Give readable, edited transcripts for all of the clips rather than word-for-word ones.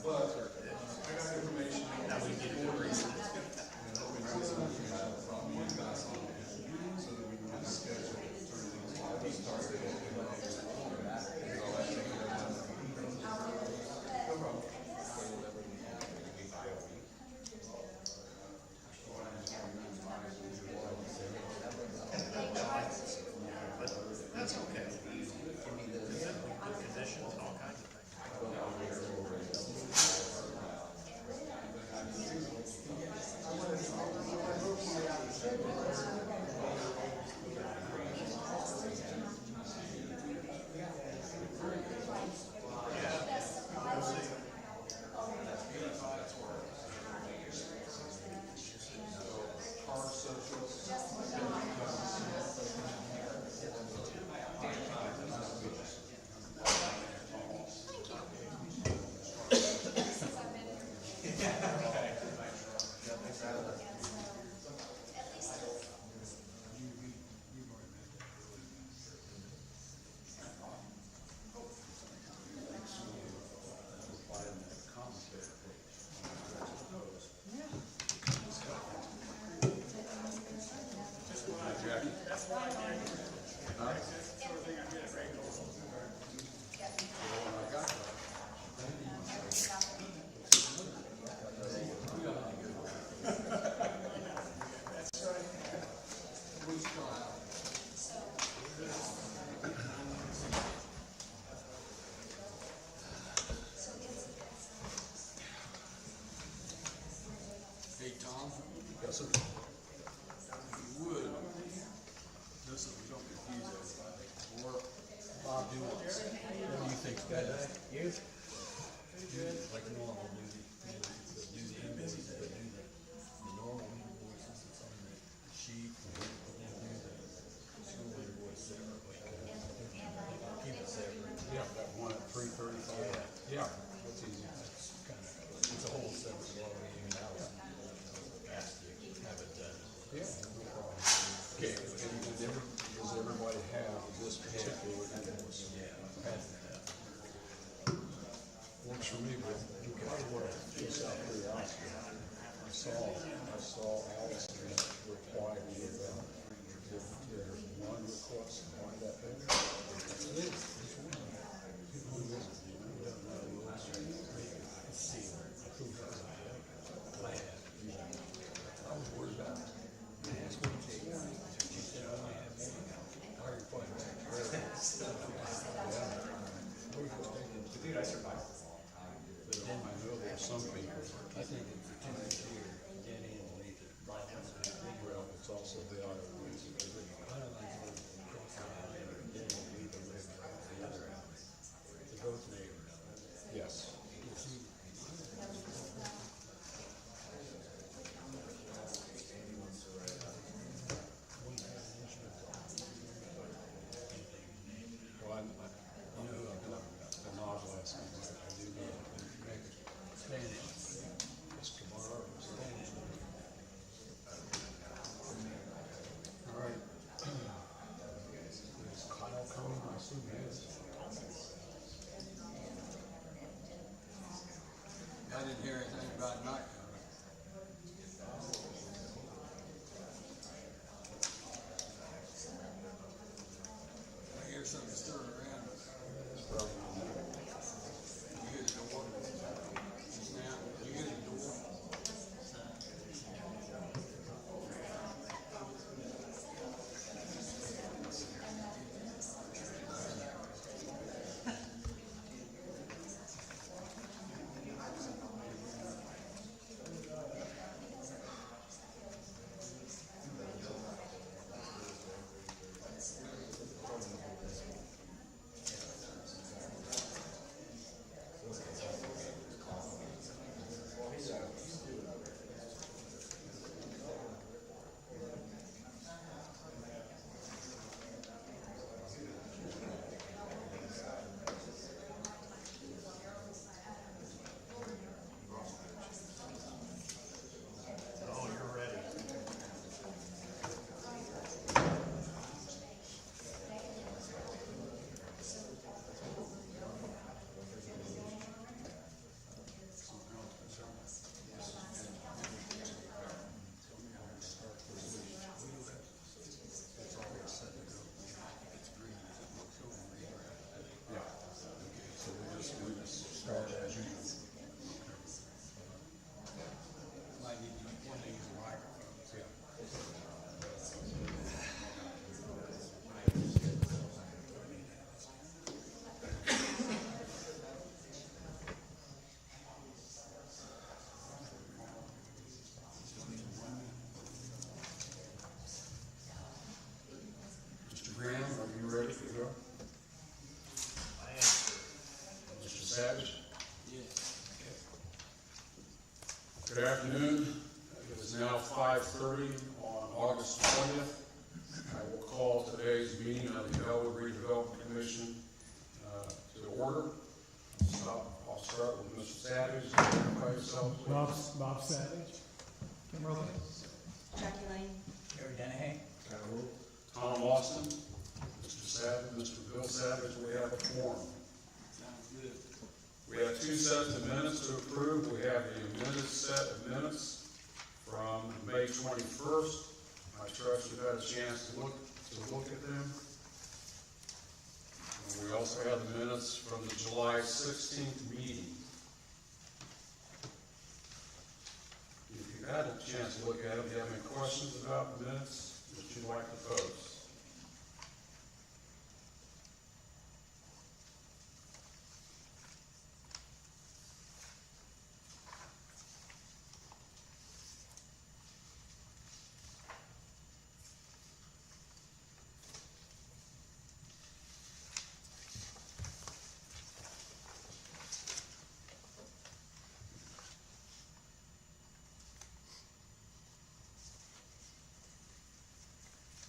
But I got information. Now we get it to reason. And hoping to see from one guy on it, so that we can get a schedule, turn things off, we start it, and all that. No problem. That's okay. Good conditions, all kinds of things. Hey, Tom? Yes, sir. If you would, just so we don't confuse everybody, or Bob Dumas, what do you think's better? You? Like normal, do the images, but do the normal invoices that's on the sheet, and then do the school invoice separately. Keep it separate. Yeah, that one at 335. Yeah, that's easy. That's kind of, it's a whole separate law even out. Ask you, have it done. Yeah, no problem. Okay, and does everybody have this particular invoice? Yeah. Works for me, but you can just out of curiosity. I saw Allison reply to you about if there's one request to buy that thing. Who is it? Who is it? We don't know. Let's see. I was worried about it. That's what she said. I only have one. How are you playing back there? Dude, I survived. But then I know there are some people, I think it's the two here, Denny and Letha. Well, it's also the other ones. I don't think it's Denny and Letha live the other house. They're both neighbors. Yes. Well, you know who I've been talking about, the novel last night, I do know, Spanish, Escobar, Spanish. All right. Is Kyle coming? I assume he is. I didn't hear anything about not coming. I hear something stirring around. You hear the door? Just now, you hear the door? start as usual. Might need to use one of these microphones. Yeah. Mr. Graham, are you ready to go? I am, sir. Mr. Savage? Yes. Good afternoon. It is now 5:30 on August 20th. I will call today's meeting of the Elwood Redevelopment Commission to order. I'll start with Mr. Savage. Identify yourself, please. Bob Savage. Kim Rogan. Jackie Lane. Gary Dennehy. Tom Austin. Mr. Savage, Mr. Bill Savage, we have a quorum. Sounds good. We have two sets of minutes to approve. We have the amended set of minutes from May 21st. I trust you've had a chance to look at them. And we also have the minutes from the July 16th meeting. If you've had a chance to look at them, do you have any questions about the minutes that you'd like to pose?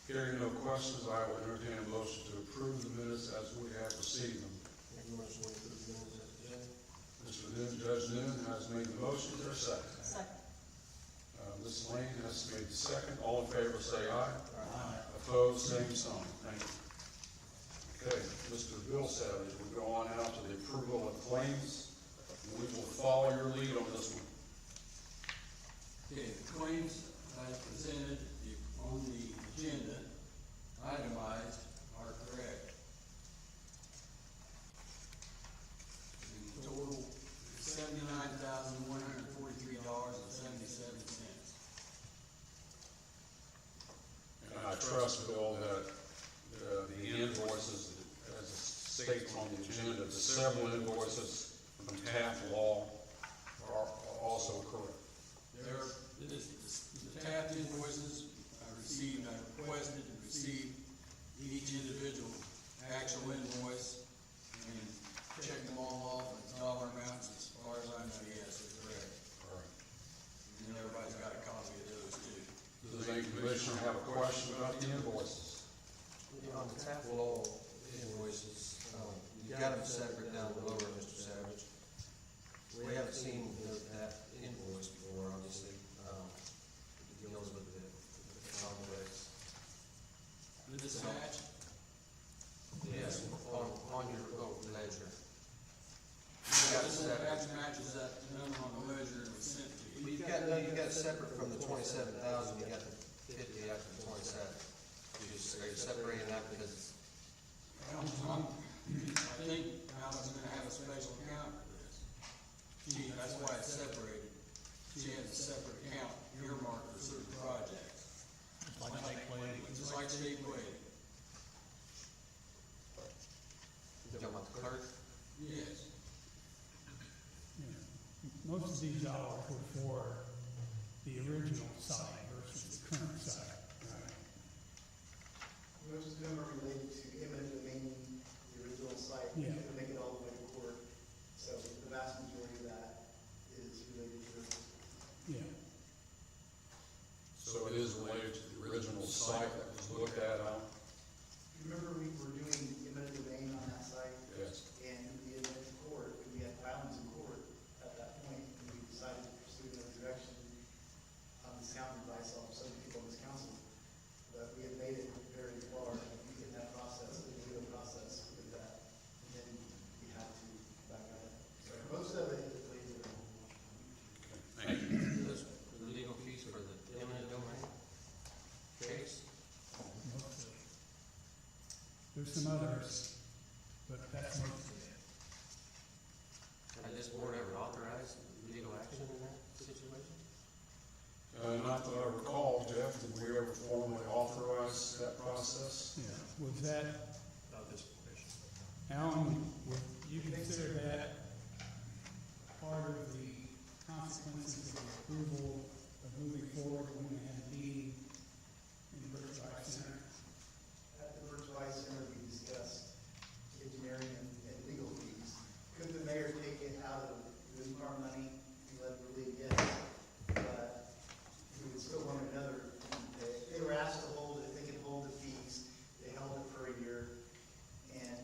Hearing no questions, I will entertain a motion to approve the minutes as we have received them. Mr. Noon, Judge Noon has made the motion. Is there a second? Second. Ms. Lane has made the second. All in favor say aye. Aye. Opposed, same sign. Thank you. Okay, Mr. Bill Savage, we go on now to the approval of claims. We will follow your lead on this one. Okay, the claims as presented on the agenda, itemized, are correct. The total is $79,143.77. And I trust, Bill, that the invoices, as it states on the agenda, the several invoices from Taft Law are also correct. The Taft invoices I requested and received each individual actual invoice and checked them all off with dollar amounts. As far as I know, yes, they're correct. All right. And everybody's got a copy of those too. Does any commissioner have a question about the invoices? On the Taft Law invoices, you got them separate down below, Mr. Savage. We haven't seen that invoice before, obviously. It deals with the complex. The dispatch, Yes, on your ledger. this dispatch matches that number on the ledger that was sent to you. You've got it separate from the 27,000, you got the 50 after the 27. Are you separating that because I think Alan's gonna have a special account for this. That's why it's separated. She has a separate account earmarked for certain projects. Just like state waiting. you're talking about the clerk? Yes. Most of these dollars were for the original site versus the current site. Most of them are related to eminent domain, the original site. We Yeah. couldn't make it all the way to court. So the vast majority of that is related to the Yeah. So it is related to the original site that was looked at, Remember, we were doing eminent domain on that site, yes. and we had went to court, and we had filings in court at that point, and we decided to pursue another direction on the sound advice of some people on this council. But we had made it very far in that process, in the legal process with that, and then we had to back out. So most of it is related to Thank you. The legal fees for the eminent domain case? Most of it. There's some others, but that's most of it. I this board ever authorized legal action in that situation? Not that I recall, Jeff, did we ever formally authorize that process? Yeah, was that, Not this commission. Alan, would you consider that part of the consequences of the approval of moving forward when we had a meeting in the Birchlight Center? At the Birchlight Center, we discussed engineering and legal fees. Could the mayor take it out of the our money and let it relieve yes? But we would still want another, they were asked to hold it, they could hold the fees. They held it for a year, and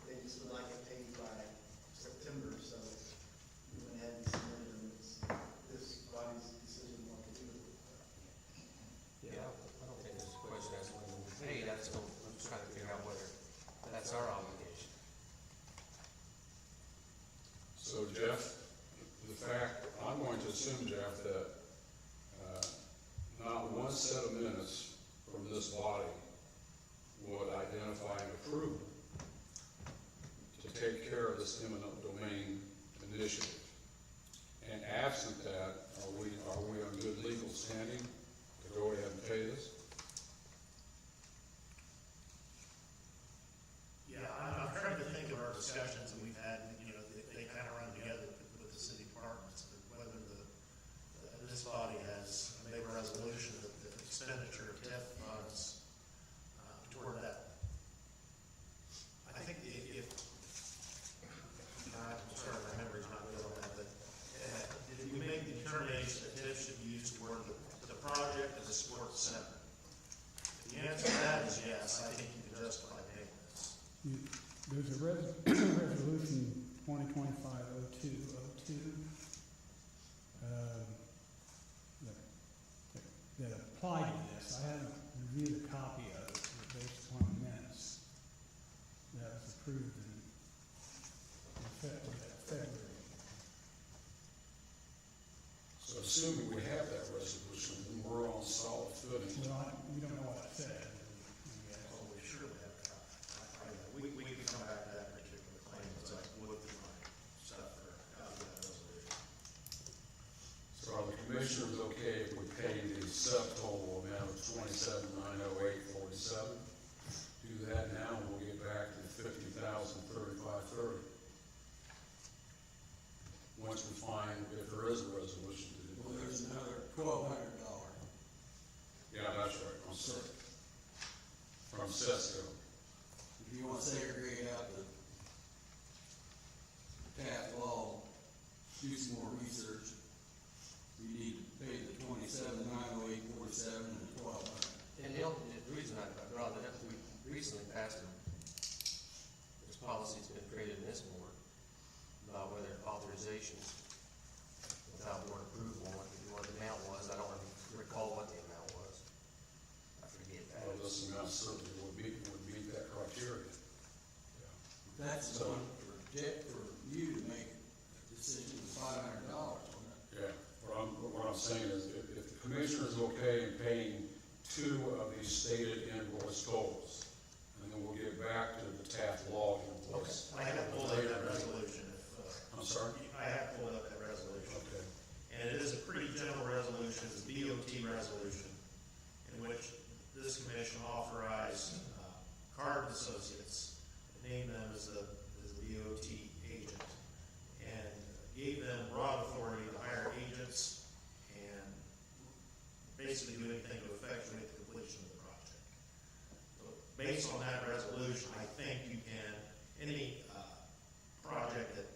they just would like it paid by September, so we went ahead and submitted them. It's this body's decision what to do with it. Yeah, I don't think there's a question as to when we paid, I'm just trying to figure out whether that's our obligation. So Jeff, the fact, I'm going to assume, Jeff, that not one set of minutes from this body would identify an approval to take care of this eminent domain initiative. And absent that, are we on good legal standing to go ahead and pay this? Yeah, I'm trying to think of our discussions that we've had, you know, they kind of run together with the city departments, but whether this body has made a resolution that the expenditure of TIF funds toward that. I think if I'm sorry, my memory's not good on that, but did we make the determination that TIF should be used toward the project as a sports center? If the answer to that is yes, I think you can justify paying this. There's a resolution 2025-0202 that applied to this. I haven't reviewed a copy of it, but based upon the minutes that was approved in February. So assuming we have that resolution, then we're on solid footing. Well, we don't know what it said. Well, we surely have a copy. We can come back to that particular claim, as I look through my stuff for a copy of that resolution. So are the commissioners okay if we pay the subtotal amount of $27,908.47? Do that now, and we'll get back to $50,035.30. Once we find if there is a resolution to do. Well, there's another $1,200. Yeah, that's right, I'm sorry. From Cesco. If you want to segregate out the TAP law, do some more research, you need to pay the $27,908.47 and the $1,200. And the reason I brought that up, we recently passed this policy's been created in this board about whether authorizations without board approval, what the amount was. I don't recall what the amount was. I forget that. Well, this amount certainly would meet that criteria. That's So- the one for you to make a decision of $500 on it. Yeah, what I'm saying is if the commissioner is okay in paying 2 of these stated invoice totals, and then we'll get back to the TAF law invoice. I have pulled up that resolution. I'm sorry? I have pulled up that resolution. Okay. And it is a pretty general resolution, it's a BOT resolution, in which this commission authorized Card Associates, named them as the BOT agent, and gave them broad authority to hire agents and basically do anything to effectuate the completion of the project. So based on that resolution, I think you can, any project that,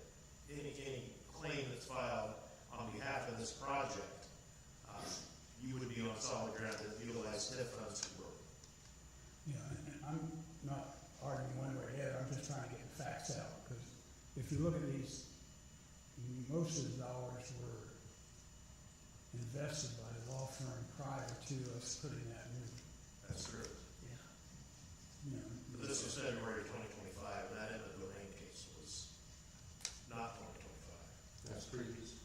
any claim that's filed on behalf of this project, you would be on solid ground to utilize TIF funds to work. Yeah, and I'm not arguing one way or the other, I'm just trying to get the facts out, because if you look at these, most of the dollars were invested by the law firm prior to us putting that new, That's true. you know. But this was February 2025, and that eminent domain case was not 2025. That's previous.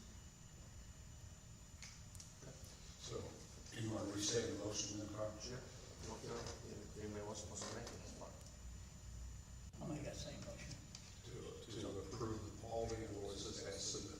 So, do you want to restate the motion then, Carl? Sure. If anybody wants to make it, that's fine. I'll make that same motion. To approve the Paul invoices as submitted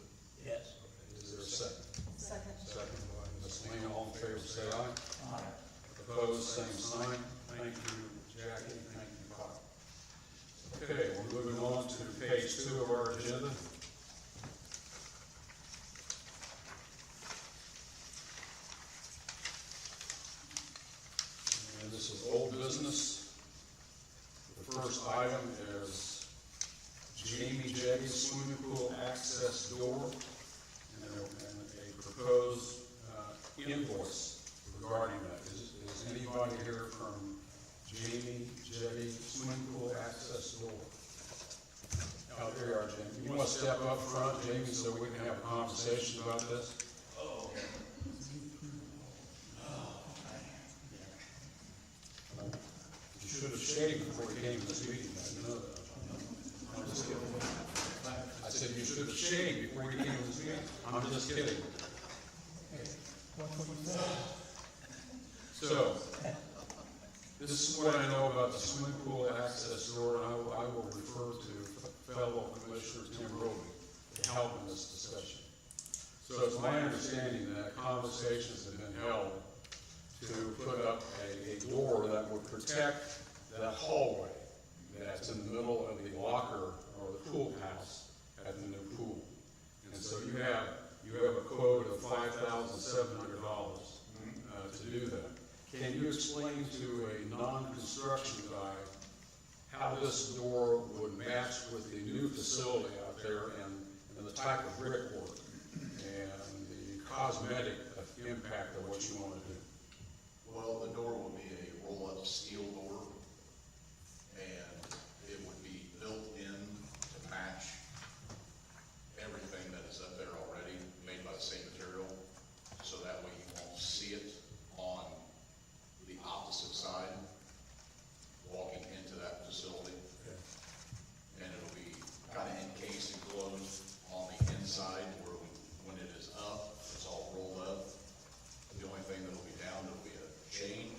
access door and a proposed invoice regarding that. Is anybody here from Jamie Jetty Swimming Pool Access Door? Oh, there you are, Jamie. You want to step up front, Jamie, so we can have a conversation about this? You should have shaved before you came to this meeting, I know that. I'm just kidding. I said you should have shaved before you came to this meeting. I'm just kidding. So, this is what I know about the swimming pool access door, and I will refer to fellow Commissioner Tim Roby to help in this discussion. So it's my understanding that conversations have been held to put up a door that would protect that hallway that's in the middle of the locker or the pool house at the new pool. And so you have a quote of $5,700 to do that. Can you explain to a non-construction guy how this door would match with the new facility out there and the type of brickwork and the cosmetic impact of what you want to do? Well, the door will be a roll-up steel door, and it would be built in to match everything that is up there already, made by the same material, so that way you won't see it on the opposite side, walking into that facility. And it'll be kind of encased and closed on the inside, where when it is up, it's all rolled up. The only thing that'll be down, there'll be a chain,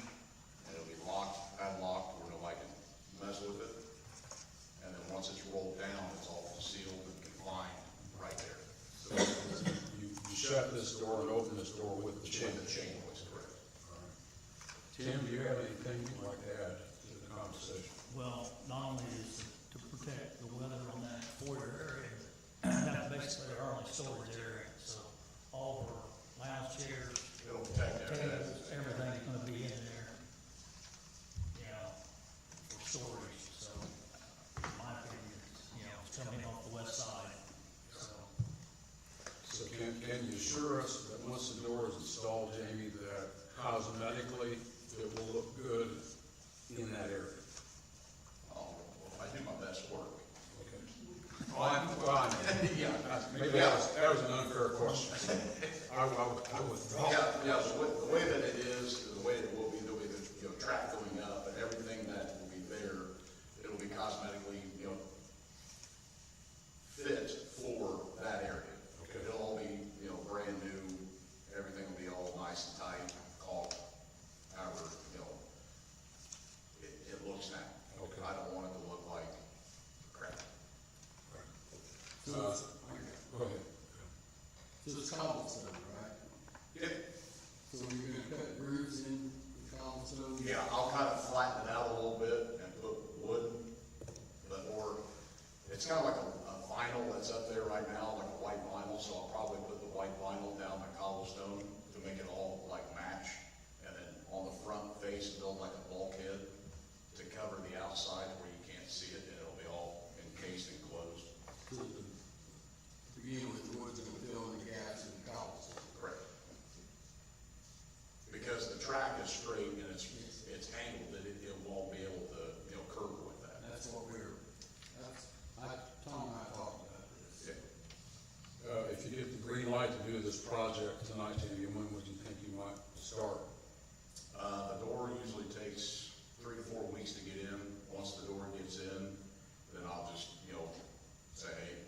and it'll be locked, padlocked, where nobody can mess with it. And then once it's rolled down, it's all sealed and confined right there. So you shut this door and open this door with the chain. With the chain was correct. All right. Tim, do you have anything you'd like to add to the conversation? Well, not only is it to protect the weather on that foyer area, that's basically our only storage area, so all of our lounge chairs, It'll protect tables, everything. everything's gonna be in there, you know, for storage, so, in my opinion, you know, it's coming off the west side, so. So can you assure us that once the door is installed, Jamie, that cosmetically it will look good in that area? I do my best work. Okay. Yeah, maybe that was an unfair question. I withdraw. Yeah, the way that it is, the way it will be, there'll be the, track going up, and everything that will be there, it'll be cosmetically, fit for that area. Okay. It'll all be, brand new, everything will be all nice and tight, caulked, however, it looks now. Okay. I don't want it to look like crap. So it's, Go ahead. so it's cobblestone, right? Yeah. So you're gonna cut grooves in the cobblestone? Yeah, I'll kind of flatten it out a little bit and put wood, or it's kind of like a vinyl that's up there right now, like a white vinyl, so I'll probably put the white vinyl down the cobblestone to make it all like match, and then on the front face, build like a bulkhead to cover the outside where you can't see it, and it'll be all encased and closed. So to begin with, the wood's gonna fill in the gaps in the cobblestone. Correct. Because the track is straight and it's angled, that it won't be able to, curve with that. That's what Tom and I talked about this. Yeah. If you get the green light to do this project tonight, Jamie, when would you think you might start? The door usually takes 3 to 4 weeks to get in. Once the door gets in, then I'll just, say, hey,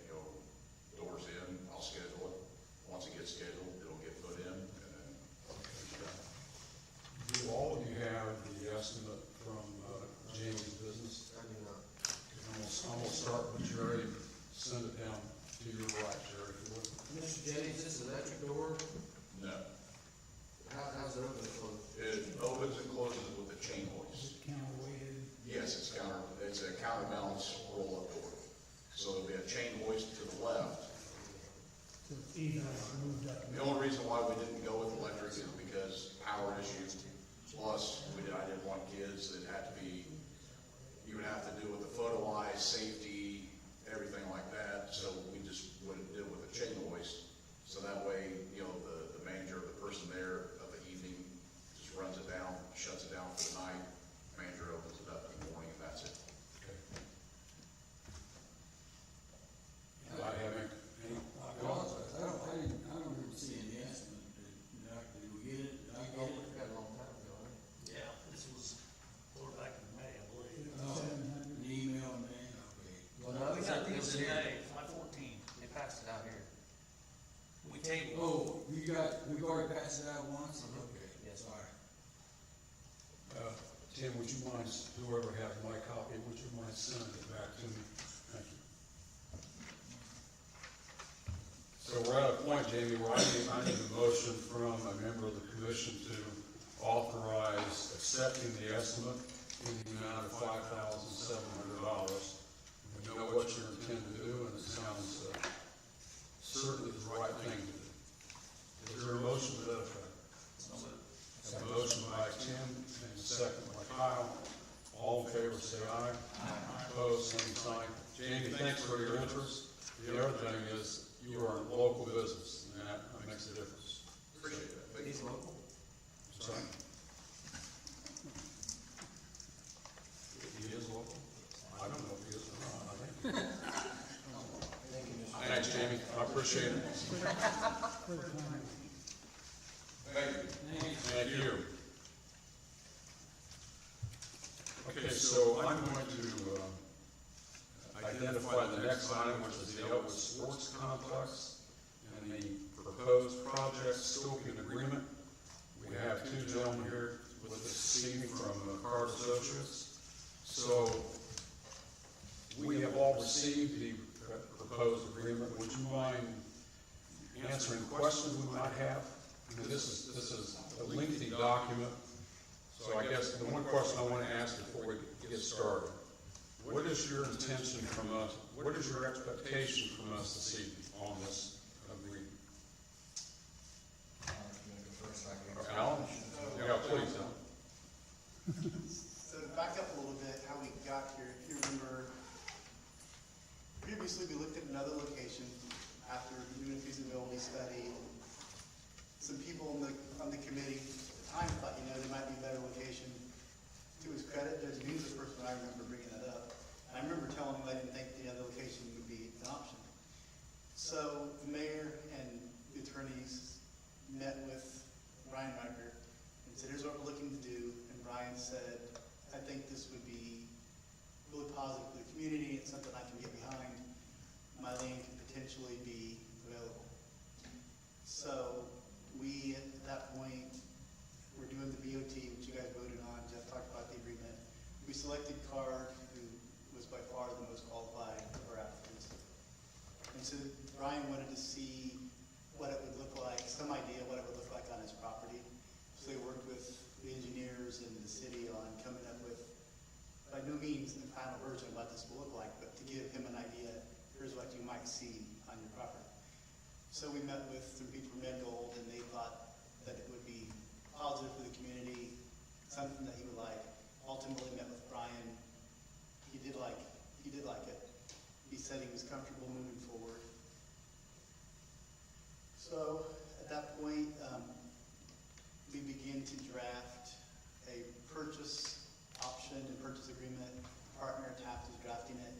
door's in, I'll schedule it. Once it gets scheduled, it'll get put in, and then. Do all of you have the estimate from Jamie's business? I do not. I'm gonna start with Jerry, send it down to your right, Jerry, if you would. Mr. Jennings, this is electric door, No. how's it open and close? It opens and closes with a chain hoist. Is it counterweighted? Yes, it's a counterbalance roll-up door. So there'll be a chain hoist to the left. So it's easily moved up? The only reason why we didn't go with electric is because power issues. Plus, I didn't want kids that had to be, you would have to do with the photo eyes, safety, everything like that. So we just would have did with a table. Oh, we've already passed it out once? Okay, Yes. sorry. Tim, would you mind, whoever has my copy, would you mind sending it back to me? Thank you. So we're at a point, Jamie, where I need a motion from a member of the commission to authorize accepting the estimate in the amount of $5,700. We know what you intend to do, and it sounds certainly the right thing to do. Is there a motion to that effect? A motion by Tim and a second by Kyle. All in favor, say aye. Aye. Opposed, same sign. Jamie, thanks for your interest. The other thing is, you are a local business, and that makes a difference. Appreciate that. Thank you. He's local. Sorry. He is local? I don't know if he is or not, I think. Thank you, Mr. Thanks, Jamie, I appreciate it. For the time. Thank you. Thank you. Okay, so I'm going to identify the next item, which is the Elwood Sports Complex and the proposed project scoping agreement. We have two gentlemen here with us this evening from Card Associates. So we have all received the proposed agreement. Would you mind answering questions we might have? I mean, this is a lengthy document, so I guess the one question I want to ask before we get started, what is your intention from us, what is your expectation from us this evening on this agreement? Alan? Yeah, please, Alan. So to back up a little bit, how we got here, if you remember, previously we looked at another location after doing a feasibility study. Some people on the committee at the time thought, there might be a better location. To his credit, there's a news person I remember bringing that up. And I remember telling him I didn't think the other location would be an option. So the mayor and the attorneys met with Brian Riker and said, here's what we're looking to do. And Brian said, I think this would be really positive for the community. It's something I can get behind. My land could potentially be available. So we, at that point, were doing the BOT, which you guys voted on. Jeff talked about the agreement. We selected Card, who was by far the most qualified of our applicants. And so Brian wanted to see what it would look like, some idea what it would look like on his property. So they worked with the engineers and the city on coming up with, by no means the final version of what this will look like, but to give him an idea, here's what you might see on your property. So we met with some people from Red Gold, and they thought that it would be positive for the community, something that he would like. Ultimately met with Brian. He did like it. He said he was comfortable moving forward. So at that point, we began to draft a purchase option and purchase agreement. Partner Taft is drafting it.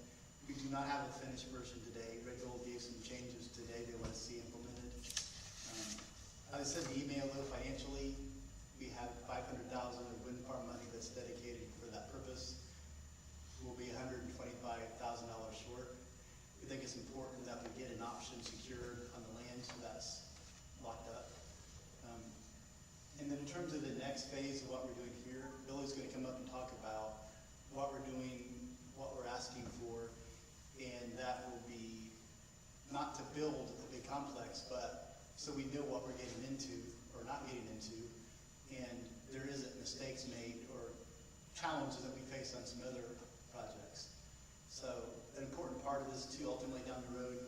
We do not have a finished version today. Red Gold gave some changes today they want to see implemented. As I said in the email, though, financially, we have $500,000 of wind farm money that's dedicated for that purpose. We'll be $125,000 short. We think it's important that we get an option secured on the land, so that's locked up. And then in terms of the next phase of what we're doing here, Billy's going to come up and talk about what we're doing, what we're asking for, and that will be not to build a big complex, but so we know what we're getting into or not getting into, and there isn't mistakes made or challenges that we face on some other projects. So an important part of this too, ultimately down the road,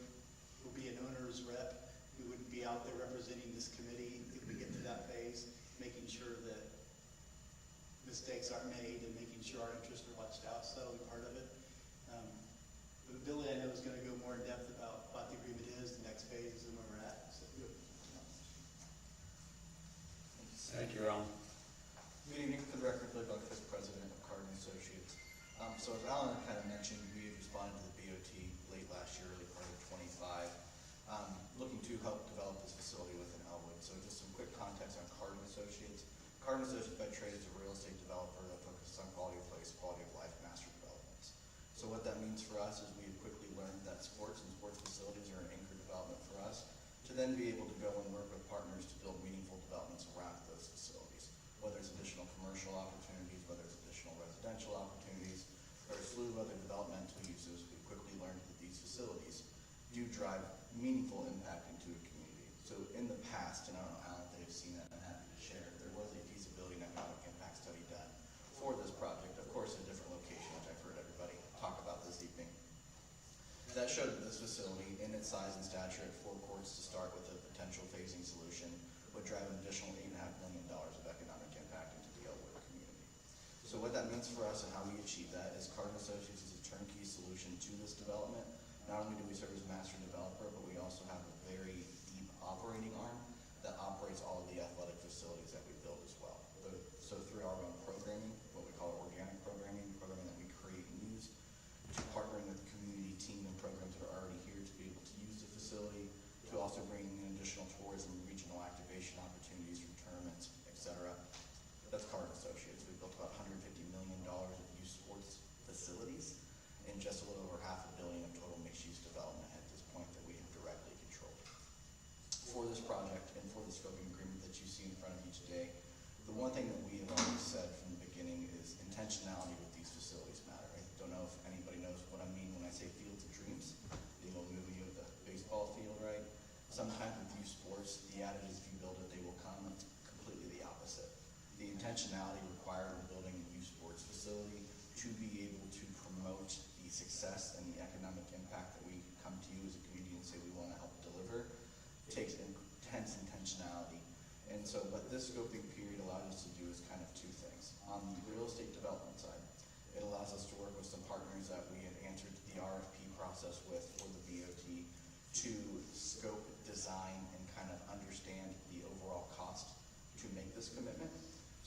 will be an owner's rep who would be out there representing this committee if we get to that phase, making sure that mistakes aren't made and making sure our interests are watched out. So that'll be part of it. But Billy, I know, is going to go more in depth about what the agreement is, the next phase, and where we're at. So, Thank you, Alan. Good evening, for the record, Billy Buckford, President of Card & Associates. So as Alan kind of mentioned, we had responded to the BOT late last year, early part of 25, looking to help develop this facility within Elwood. So just some quick context on Card & Associates. Card & Associates by trade is a real estate developer that focuses on quality of place, quality of life master developments. So what that means for us is we've quickly learned that sports and sports facilities are an anchor development for us to then be able to go partners to build meaningful developments around those facilities. Whether it's additional commercial opportunities, whether it's additional residential opportunities, or a slew of other developmental uses, we quickly learned that these facilities do drive meaningful impact into a community. So in the past, and I don't know, Alan, if they've seen that, I'm happy to share, there was a feasibility and economic impact study done for this project, of course, in a different location, which I've heard everybody talk about this evening. That showed that this facility, in its size and stature at 4 courts to start with a potential phasing solution, would drive an additional $8.5 million of economic impact into the Elwood community. So what that means for us and how we achieve that is Cardin Associates is a turnkey solution to this development. Not only do we serve as master developer, but we also have a very deep operating arm that operates all of the athletic facilities that we build as well. So through our own programming, what we call organic programming that we create and use, to partnering with the community team and programs that are already here to be able to use the facility, to also bring in additional tourism, regional activation opportunities from tournaments, etc. That's Cardin Associates. We've built about $150 million of youth sports facilities and just a little over $500 million of total mixed-use development at this point that we have directly controlled. For this project and for the scoping agreement that you see in front of you today, the one thing that we have always said from the beginning is intentionality with these facilities matter. I don't know if anybody knows what I mean when I say fields of dreams, the old movie of the baseball field, right? Sometimes with youth sports, the adage is if you build it, they will come. It's completely the opposite. The intentionality required in building a youth sports facility to be able to promote the success and the economic impact that we come to you as a community and say we want to help deliver takes intense intentionality. And so what this scoping period allows us to do is kind of two things. On the real estate development side, it allows us to work with some partners that we had answered the RFP process with for the BOT to scope, design, and kind of understand the overall cost to make this commitment.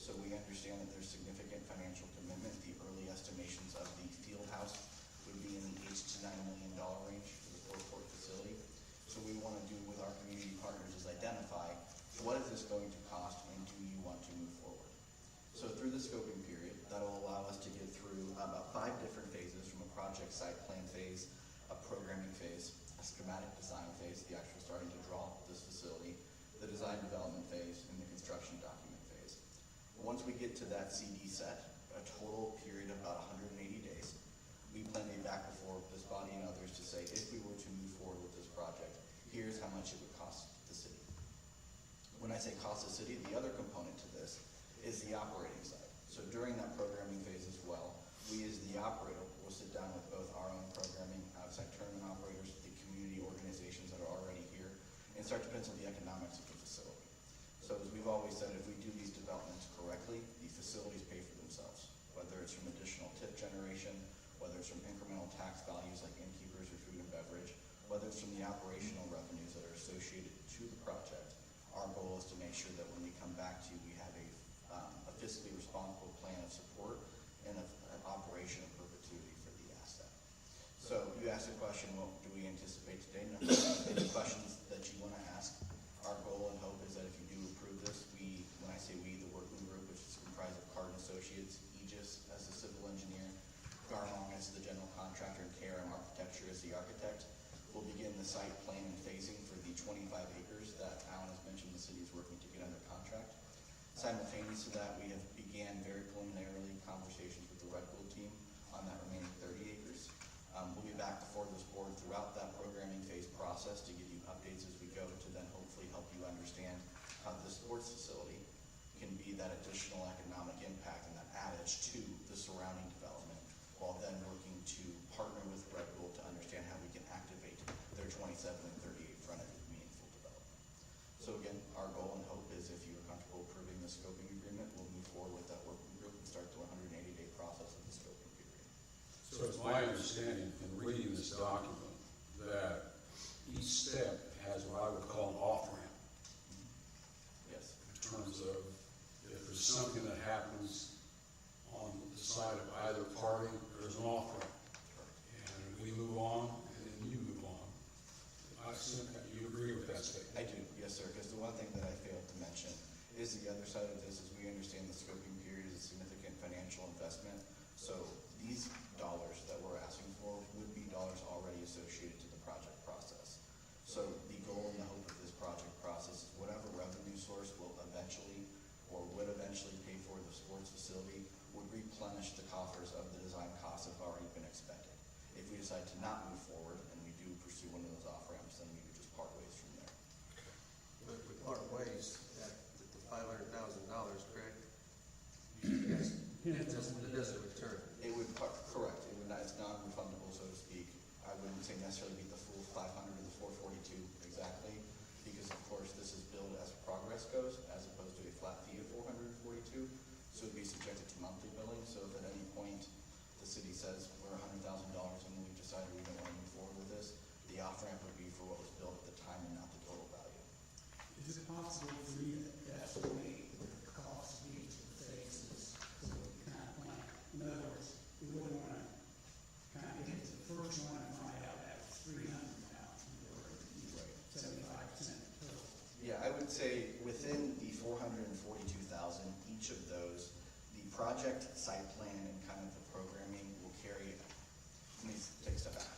So we understand that there's significant financial commitment. The early estimations of the field house would be in the $8 to $9 million range for the 4-court facility. So we want to do with our community partners is identify what is this going to cost and do you want to move forward. So through the scoping period, that will allow us to get through about 5 different phases, from a project site plan phase, a programming phase, a schematic design phase, the actual starting to draw this facility, the design development phase, and the construction document phase. Once we get to that CD set, a total period of about 180 days, we plan to be back before this body and others to say, if we were to move forward with this project, here's how much it would cost the city. When I say cost the city, the other component to this is the operating side. So during that programming phase as well, we as the operator will sit down with both our own programming, outside tournament operators, the community organizations that are already here, and start to pencil the economics of the facility. So as we've always said, if we do these developments correctly, the facilities pay for themselves, whether it's from additional tip generation, whether it's from incremental tax values like innkeepers or food and beverage, whether it's from the operational revenues that are associated to the project. Our goal is to make sure that when we come back to you, we have a fiscally responsible plan of support and an operation of perpetuity for the asset. So you asked a question, what do we anticipate today? Any questions that you want to ask? Our goal and hope is that if you do approve this, when I say we, the working group, which is comprised of Cardin Associates, Aegis as the civil engineer, Garmong as the general contractor, and KRM Architecture as the architect, will begin the site plan and phasing for the 25 acres that Alan has mentioned the city is working to get under contract. Simultaneous to that, we have began very preliminarily conversations with the Red Bull team on that remaining 30 acres. We'll be back before this board throughout that programming phase process to give you updates as we go to then hopefully help you understand how the sports facility can be that additional economic impact and that adage to the surrounding development, while then working to partner with Red Bull to understand how we can activate their 27 and 38 frontage with meaningful development. So again, our goal and hope is if you are comfortable approving the scoping agreement, we'll move forward with that working group and start the 180-day process of the scoping period. So it's my understanding in reading this document that each step has what I would call an off-ramp. Yes. In terms of if there's something that happens on the side of either party, there's an off-ramp. And we move on, and then you move on. I assume that you agree with that statement? I do, yes, sir, because the one thing that I failed to mention is the other side of this is we understand the scoping period is a significant financial investment. So these dollars that we're asking for would be dollars already associated to the project process. So the goal and the hope of this project process is whatever revenue replenish the coffers of the design costs that have already been expended. If we decide to not move forward and we do pursue one of those off-ramps, then we would just part ways from there. But if we part ways at the $500,000, correct? Yes, it doesn't return. It would, correct, it would not, it's non-refundable, so to speak. I wouldn't say necessarily be the full 500 or the 442 exactly, because of course this is billed as progress goes, as opposed to a flat fee of 442. So it'd be subjected to monthly billing, so if at any point the city says we're $100,000 and we've decided we don't want to move forward with this, the off-ramp would be for what was billed at the time and not the total value. Is it possible for you to estimate the cost of each of the phases so we can kind of plan? In other words, we wouldn't want to kind of get into the first one and find out that was 300,000 or 75% total. Yeah, I would say within the 442,000, each of those, the project site plan and kind of the programming will carry, let me take a step back,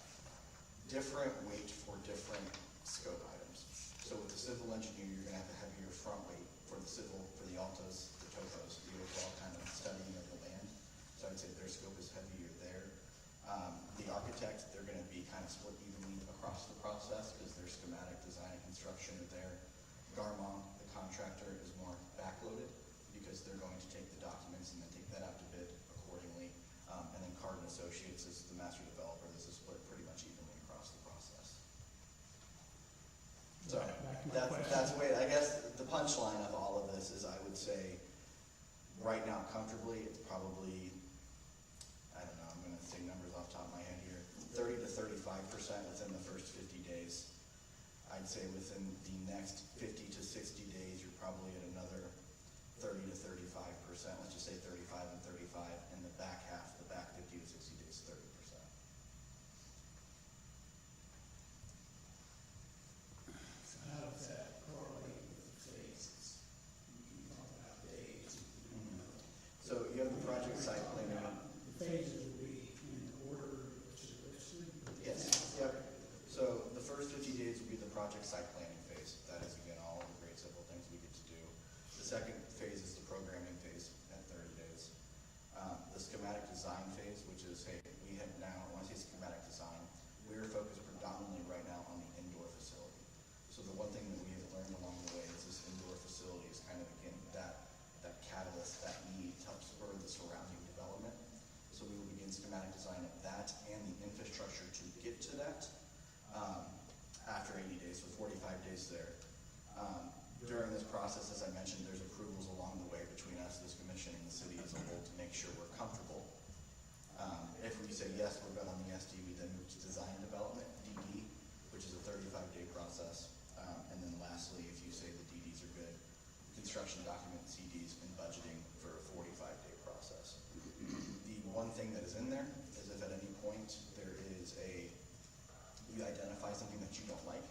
different weight for different scope items. So with the civil engineer, you're gonna have a heavier front weight for the civil, for the altos, the topos, the overall kind of studying of the land. So I'd say their scope is heavier there. The architect, they're gonna be kind of split evenly across the process because their schematic design and construction are there. Garmong, the contractor, is more backloaded because they're going to take the documents and then take that out to bid accordingly. And then Cardin Associates is the master developer. This is split pretty much evenly across the process. So that's the way, I guess the punchline of all of this is I would say right now comfortably it's probably, I don't know, I'm going to say numbers off the top of my head here, 30 to 35% within the first 50 days. I'd say within the next 50 to 60 days, you're probably at another 30 to 35%. Let's just say 35 and 35. And the back half, the back 50 to 60 days, 30%. So how does that correlate with the phases? You talk about days. So you have the project site planning. The phases will be in the order which is listed? Yes. Yep. So the first 50 days will be the project site planning phase. That is, again, all of the great civil things we get to do. The second phase is the programming phase at 30 days. The schematic design phase, which is, hey, we have now, when I say schematic design, we're focused predominantly right now on the indoor facility. So the one thing that we have learned along the way is this indoor facility is kind of, again, that catalyst, that need to help spur the surrounding development. So we will begin schematic design of that and the infrastructure to get to that. After 80 days, so 45 days there. During this process, as I mentioned, there's approvals along the way between us, this commission, and the city as a whole to make sure we're comfortable. If we say yes, we're good on the SD, we then move to design development, DD, which is a 35-day process. And then lastly, if you say the DDs are good, construction document, CDs, and budgeting for a 45-day process. The one thing that is in there is if at any point there is you identify something that you don't like,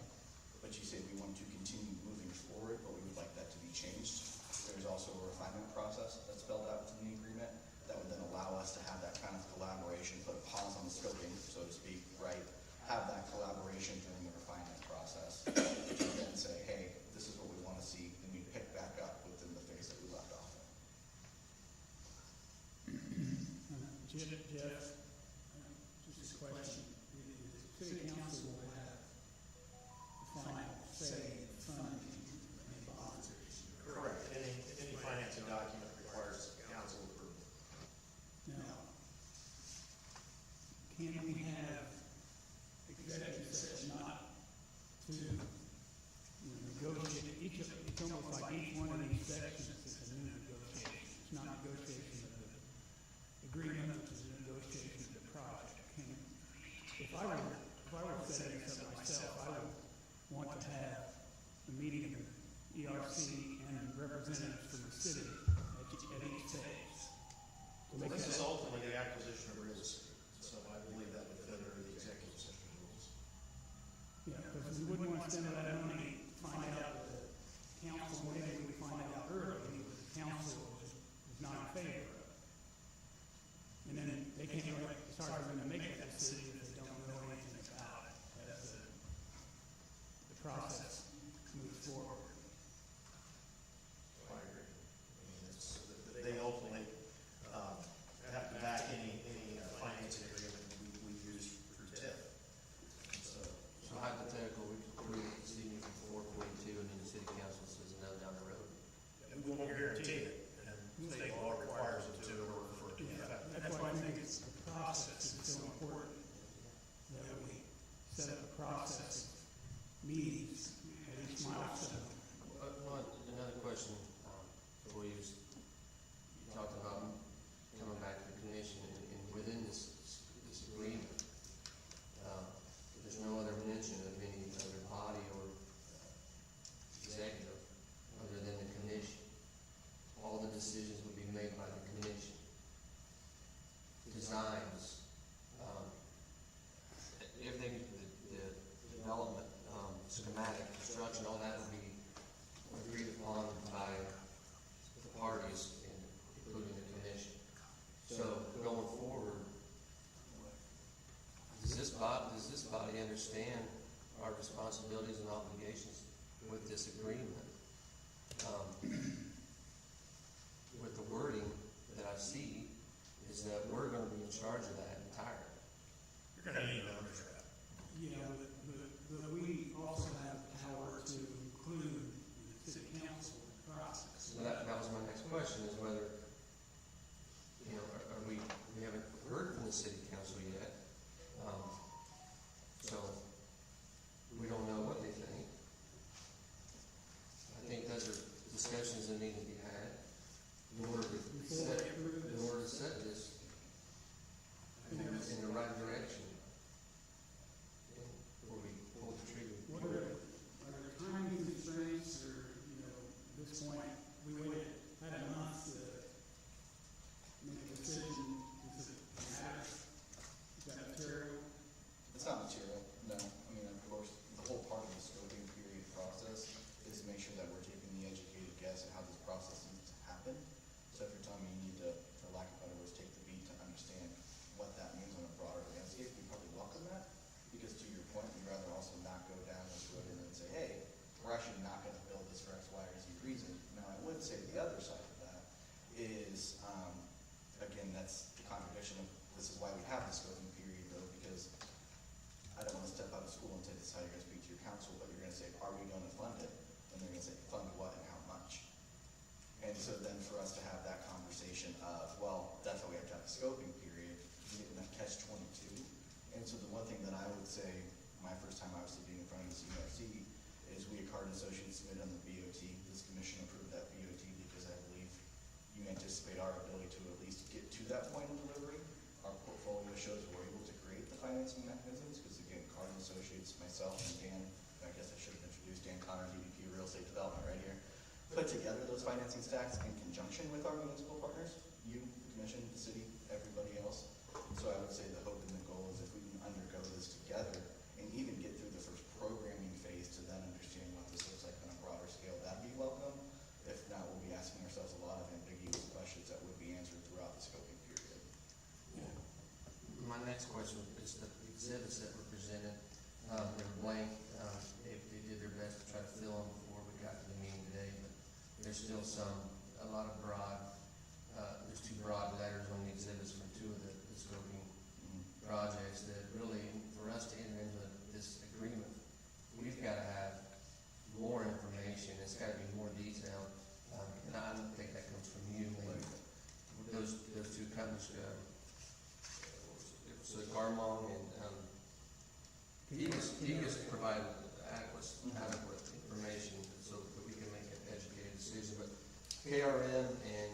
but you say we want to continue moving forward, but we would like that to be changed. There's also a refinement process that's spelled out within the agreement that would then allow us to have that kind of collaboration, put a pause on the scoping, so to speak, right? Have that collaboration during the refinement process, to then say, hey, this is what we want to see, and we pick back up within the phase that we left off in. Jeff, just a question. The city council will have the final say in funding and bonds. Correct. Any financing document requires council approval. Now, can we have executive session not to negotiate it's almost like each one of these sections is a new negotiation. It's not negotiation of the agreement, it's a negotiation of the project. If I were setting this up myself, I would want to have a meeting of the ERC and representatives from the city at each phase. This is ultimately the acquisition of real estate, so I believe that would fit under the executive session rules. Yeah, because we wouldn't want to spend that money, find out that the council, maybe we find out early, but the council is not in favor of it. And then they can't start going to make that decision if they don't know anything construction, all that will be agreed upon by the parties, including the commission. So going forward, does this body understand our responsibilities and obligations with this agreement? With the wording that I see, is that we're gonna be in charge of that entirely. You're gonna need an underdraft. Yeah, but we also have the power to include the city council in the process. So that was my next question, is whether, you know, are we haven't heard from the city council yet. So we don't know what they think. I think those are discussions that need to be had in order to set this in the right direction. Before we pull the trigger. What are there time constraints or, you know, at this point, we had a month to make a decision, does it matter? Is that material? It's not material, no. I mean, of course, the whole part of the scoping period process is to make sure that we're taking the educated guess at how this process needs to happen. So if you're telling me you need to, for lack of better words, take the beat to understand what that means on a broader landscape, we probably welcome that. Because to your point, we'd rather also not go down this road and then say, hey, we're actually not gonna build this for X, Y, or Z reason. Now, I would say the other side of that is, again, that's the contradiction of, this is why we have the scoping period though, because I don't wanna step out of school and say, this is how you're gonna speak to your council, but you're gonna say, are we gonna fund it? And they're gonna say, fund what and how much? And so then for us to have that conversation of, well, that's how we have to have a scoping period, we get in that catch-22. And so the one thing that I would say, my first time obviously being in front of this ERC, is we at Card and Associates submitted on the BOT. This commission approved that BOT because I believe you anticipate our ability to at least get to that point of delivery. Our portfolio shows we're able to create the financing mechanisms, because again, Card and Associates, myself and Dan, I guess I should have introduced Dan Connor, DVP Real Estate Development right here, put together those financing stacks in conjunction with our municipal partners, you, the commission, the city, everybody else. So I would say the hope and the goal is if we can undergo this together and even get through the first programming phase to then understand what this looks like on a broader scale, that'd be welcome. If not, we'll be asking ourselves a lot of ambiguous questions that would be answered throughout the scoping period. My next question is the exhibits that were presented, they're blank. They did their best to try to fill them before we got to the meeting today, but there's still a lot of there's two broad letters on the exhibits from two of the scoping projects that really, for us to enter into this agreement, we've got to have more information. It's got to be more detailed. And I don't think that comes from you, maybe. Those two companies, so Garmong and Eagles provided adequate information so that we can make an educated decision. But KRM and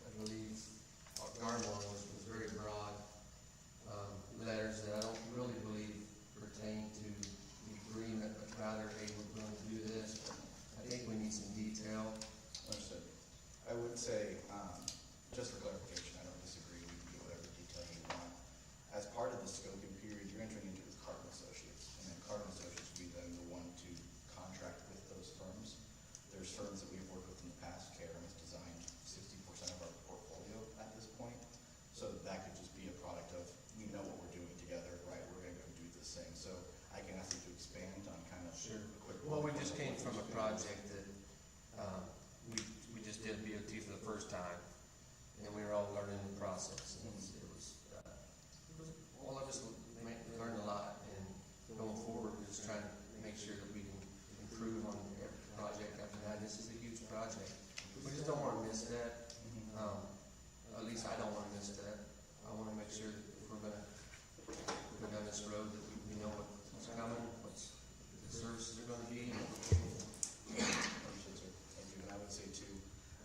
I believe Garmong was very broad letters that I don't really believe pertain to the agreement, but rather, hey, we're going to do this. I think we need some detail. Understood. I would say, just for clarification, I don't disagree, we can get whatever detail you want. As part of the scoping period, you're entering into with Card and Associates, and then Card and Associates will be then the one to contract with those firms. There's firms that we've worked with in the past. KRM has designed 60% of our portfolio at this point, so that could just be a product of, we know what we're doing together, right? We're gonna go do this thing, so I can ask you to expand on kind of Sure. a quick. Well, we just came from a project that we just did BOT for the first time, and we were all learning the process. And all of us learned a lot, and going forward, we're just trying to make sure that we can improve on every project after that. This is a huge project. We just don't want to miss that. At least I don't want to miss that. I want to make sure that if we're gonna go down this road, that we know what's coming, what the services are gonna be. Understood, sir. Thank you. And I would say too,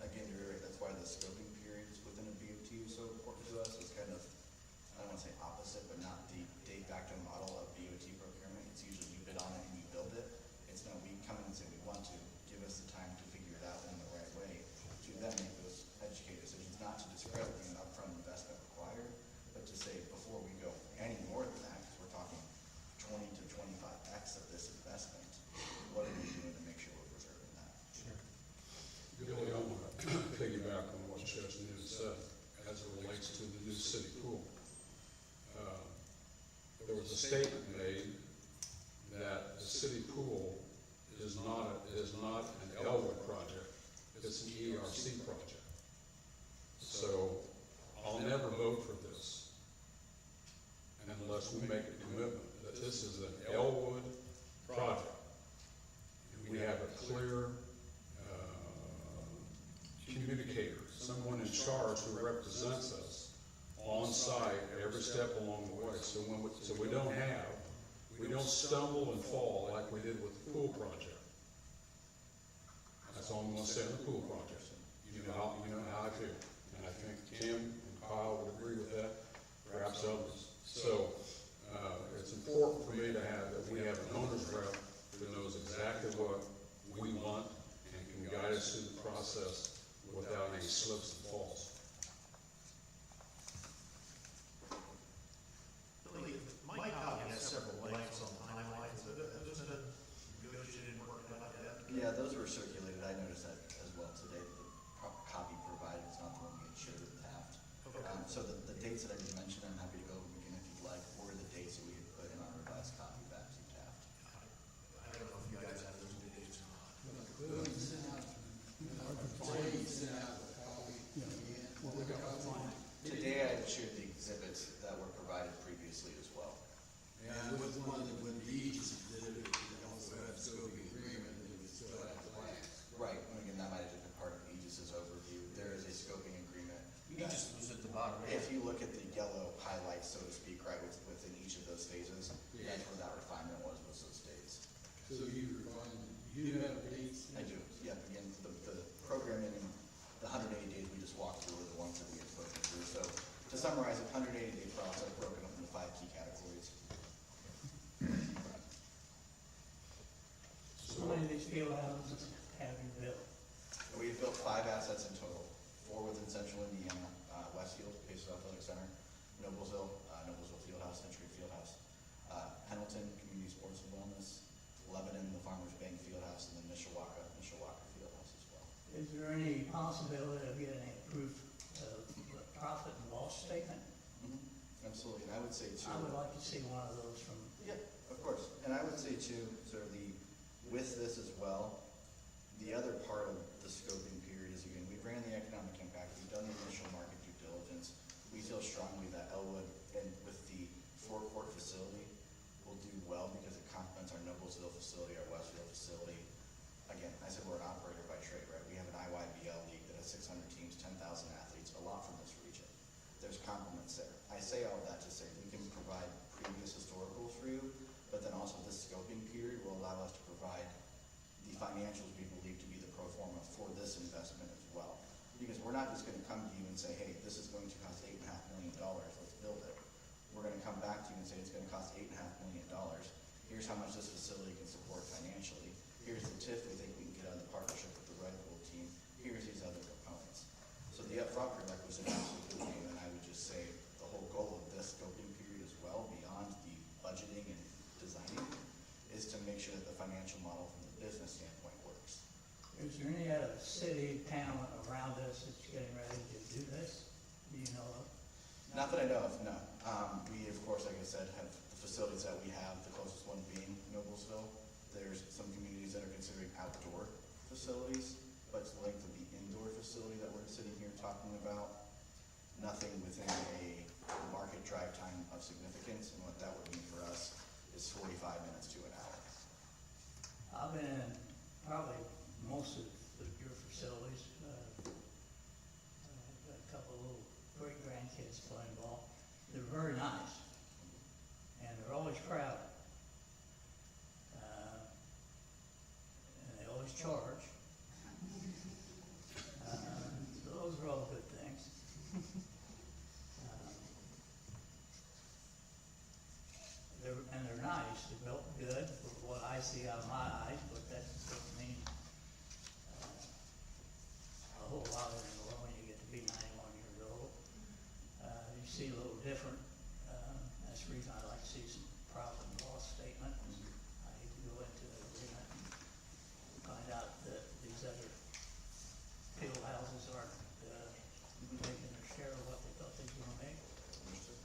again, you're right, that's why the scoping period is within a BOT is so important to us. It's kind of, I don't want to say opposite, but not the de facto model of BOT procurement. It's usually you bid on it, statement made that the city pool is not an Elwood project, it's an ERC project. So I'll never vote for this unless we make a commitment that this is an Elwood project. And we have a clear communicator, someone in charge who represents us on site every step along the way. So we don't stumble and fall like we did with the pool project. That's all I'm gonna say on the pool project. You know how I feel. And I think Kim and Kyle would agree with that, perhaps others. So, it's important for me to have, that we have an owner's rep who knows exactly what we want and can guide us through the process without any slips and falls. Billy, Mike Howard has several blanks on timelines, but those have been negotiated and worked out yet. Yeah, those were circulated, I noticed that as well today, the copy provided is not the one we had shared with Taft. Okay. So the dates that I just mentioned, I'm happy to go over again if you'd like, or the dates that we had put in our revised copy back to Taft. I don't know if you guys have those new dates or not. Today you sent out a copy again. Today I had shared the exhibits that were provided previously as well. And with one of the, when the Aegis exhibit, it also had scoping agreement, and it would still have plans. Right, and again, that might have been part of Aegis's overview. There is a scoping agreement. Aegis was at the bottom. If you look at the yellow highlights, so to speak, right, within each of those phases, that's where that refinement was those dates. So you refined, you have dates? I do, yeah, again, the programming and the 180 days we just walked through were the ones that we had spoken through. So to summarize, a 180-day process broken up into 5 key categories. How many of these field houses have you built? We've built 5 assets in total, 4 within central Indiana, Westfield, Paces Athletic Center, Noblesville Fieldhouse, Century Fieldhouse, Pendleton Community Sports and Wellness, Lebanon, the Farmers Bank Fieldhouse, and then Mishawaka Fieldhouse as well. Is there any possibility of getting a proof of profit and loss statement? Absolutely, and I would say too. I would like to see one of those from, Yeah, of course, and I would say too, sort of with this as well, the other part of the scoping period is, again, we ran the economic impact, we've done the initial market due diligence. We feel strongly that Elwood, and with the forecourt facility, will do well because it complements our Noblesville facility, our Westfield facility. Again, I said we're an operator by trade, right? We have an IYBL league that has 600 teams, 10,000 athletes, a lot from this region. There's complements there. I say all that to say we can provide previous historicals for you, but then also this scoping period will allow us to provide the financials we believe to be the pro forma for this investment as well. Because we're not just gonna come to you and say, hey, this is going to cost $8.5 million, let's build it. We're gonna come back to you and say, it's gonna cost $8.5 million. Here's how much this facility can support financially. Here's the TIF we think we can get out of the partnership with the Red Bull team. Here's these other components. So the upfront prerequisite absolutely, and I would just say the whole goal of this scoping period as well, beyond the budgeting and designing, is to make sure that the financial model from the business standpoint works. is there any other city, town around us that's getting ready to do this? Do you know of? Not that I know of, no. We, of course, like I said, have the facilities that we have, the closest one being Noblesville. There's some communities that are considering outdoor facilities, but it's linked to the indoor facility that we're sitting here talking about. Nothing within a market drive time of significance, and what that would mean for us is 45 minutes to an hour. I've been in probably most of your facilities. I've got a couple of little great grandkids playing ball. They're very nice, and they're always crowded. And they always charge. So those are all good things. They're nice, they're built good, for what I see out of my eyes, but that doesn't mean a whole lot of it when you get to be 91 years old. You see a little different, that's the reason I like to see some profit and loss statement. I hate to go into an agreement and find out that these other field houses aren't making their share of what they thought they were gonna make. Understood.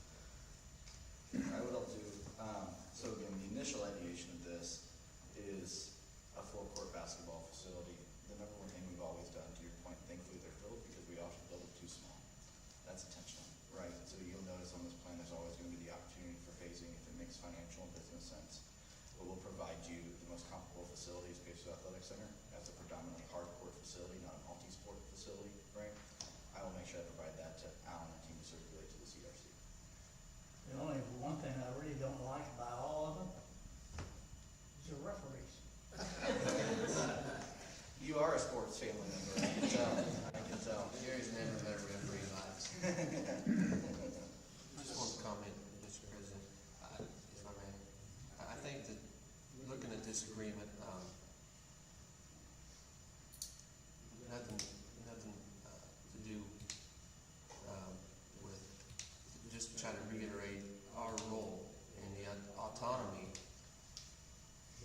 I would also do, facility is Pacer Athletic Center as a predominantly hard court facility, not a multi-sport facility, right? I will make sure I provide that to Alan and team to circulate to the CRC. The only one thing I really don't like about all of them is your referees. You are a sports family member, I can tell, I can tell. Gary's never let a referee lives. Just one comment, Mr. President, if I may. I think that, looking at this agreement, nothing to do, with, just trying to reiterate our role in the autonomy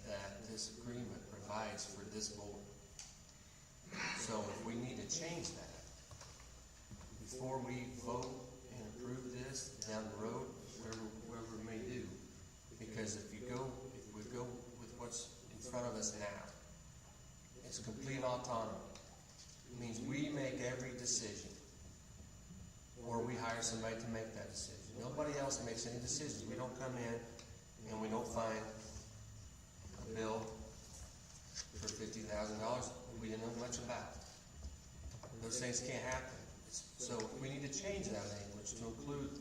that this agreement provides for this board. So if we need to change that, before we vote and approve this down the road, wherever we may do, because if we go with what's in front of us now, it's complete autonomy. It means we make every decision, or we hire somebody to make that decision. Nobody else makes any decisions. We don't come in and we don't find a bill for $50,000 we didn't know much about. Those things can't happen. So we need to change that language to include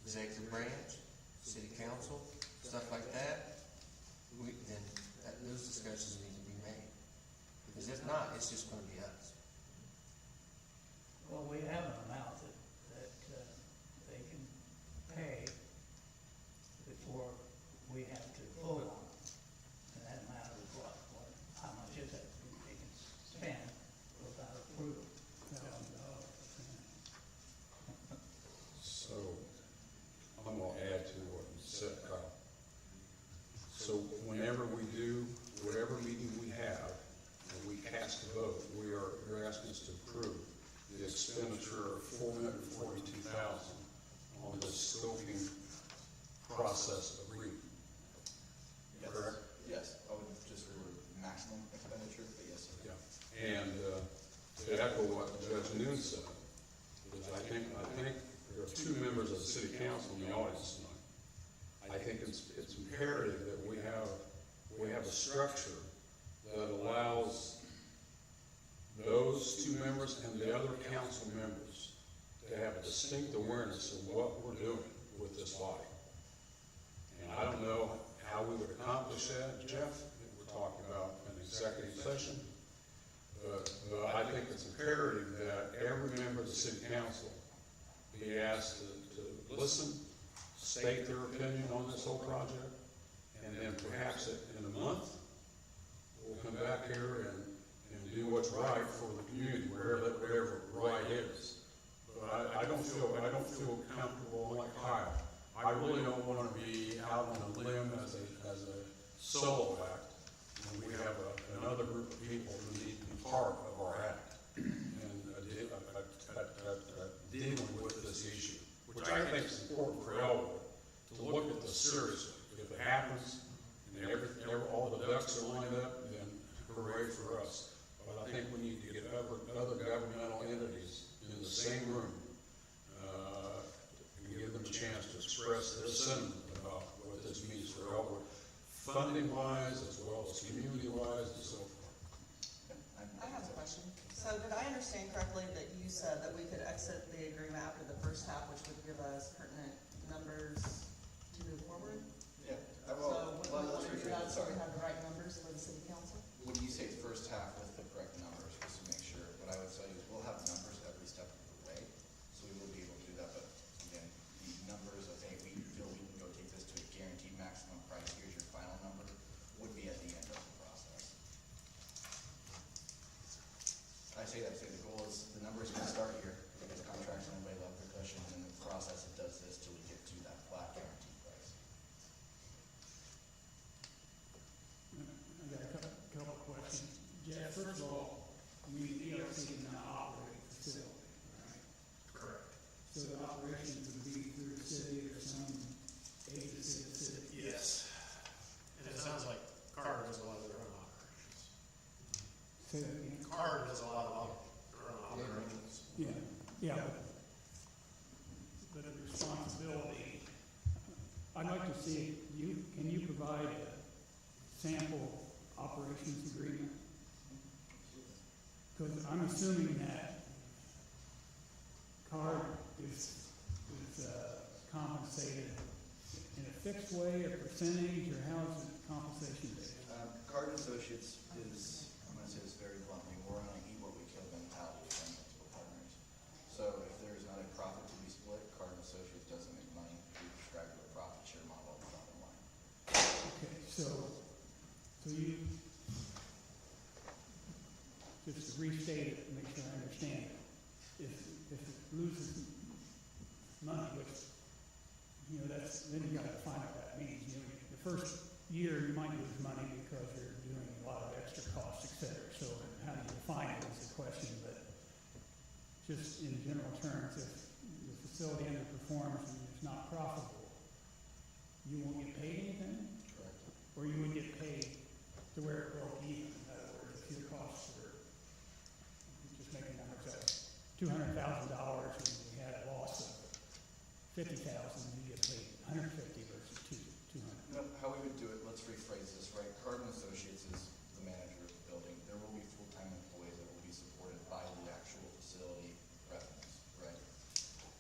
executive branch, city council, stuff like that. Those discussions need to be made. Because if not, it's just going to be us. Well, we have an amount that they can pay before we have to vote on it. And that amount is what, how much is it they can spend without approval? $1,000. So, I'm gonna add to what you said, Kyle. So whenever we do, whatever meeting we have, and we cast a vote, you're asking us to approve the expenditure of $442,000 on the scoping process agreement. Yes. Correct? Yes, I would just remove maximum expenditure, but yes, sir. Yeah. And, to echo what Judge Noon said, is I think there are two members of the city council in the audience tonight. I think it's imperative that we have a structure that allows those two members and the other council members to have a distinct awareness of what we're doing with this body. And I don't know how we would accomplish that, Jeff, that we're talking about an executive session, but I think it's imperative that every member of the city council be asked to listen, state their opinion on this whole project, and then perhaps in a month, we'll come back here and do what's right for the community, whatever right is. But I don't feel comfortable like Kyle. I really don't want to be out on a limb as a solo act when we have another group of people who need to be part of our act and dealing with this issue, which I think is important for Elwood to look at this seriously. If it happens and all the ducks are lined up, then hooray for us. But I think we need to get other governmental entities in the same room and give them a chance to express their sentiment about what this means for Elwood, funding-wise as well as community-wise and so forth. I have a question. So did I understand correctly that you said that we could exit the agreement after the first half, which would give us pertinent numbers to move forward? Yeah. So would we want to do that so Sorry. we have the right numbers for the city council? When you say first half with the correct numbers, just to make sure, what I would tell you is we'll have numbers every step of the way, so we will be able to do that, but again, the numbers, I think we feel we can go take this to a guaranteed maximum price, here's your final number, would be at the end of the process. I say the goal is, the numbers can start here, because contracts only lay level cushion, and the process, it does this till we get to that flat guaranteed price. I got a couple of questions. Jeff, first of all, ERC is not operating the facility, right? Correct. So the operations would be through the city or some agency of the city? Yes. And it sounds like CARD does a lot of their own operations. Say that again? CARD does a lot of their own operations. Yeah, but the responsibility, I'd like to see, can you provide a sample operations agreement? Because I'm assuming that CARD is compensated in a fixed way, a percentage, or how is it compensation based? Card Associates is, I'm gonna say this very bluntly, we're on an eat what we kill mentality from multiple partners. So if there's not a profit to be split, Card Associates doesn't make money. We prescribe to a profit share model at the bottom line. Okay, so you, just to restate it, make sure I understand it. If it loses money, which, you know, that's, then you gotta define what that means. You know, the first year you might lose money because you're doing a lot of extra costs, et cetera. So how do you define it is the question, but just in general terms, if the facility underperforms and it's not profitable, you won't get paid anything? Correct. Or you would get paid to where it broke even. In other words, if your costs were, just making numbers up, $200,000 and we had a loss of $50,000, you get paid $150 versus $200. No, how we would do it, let's rephrase this, right? Cardin Associates is the manager of the building. There will be full-time employees that will be supported by the actual facility revenues, right?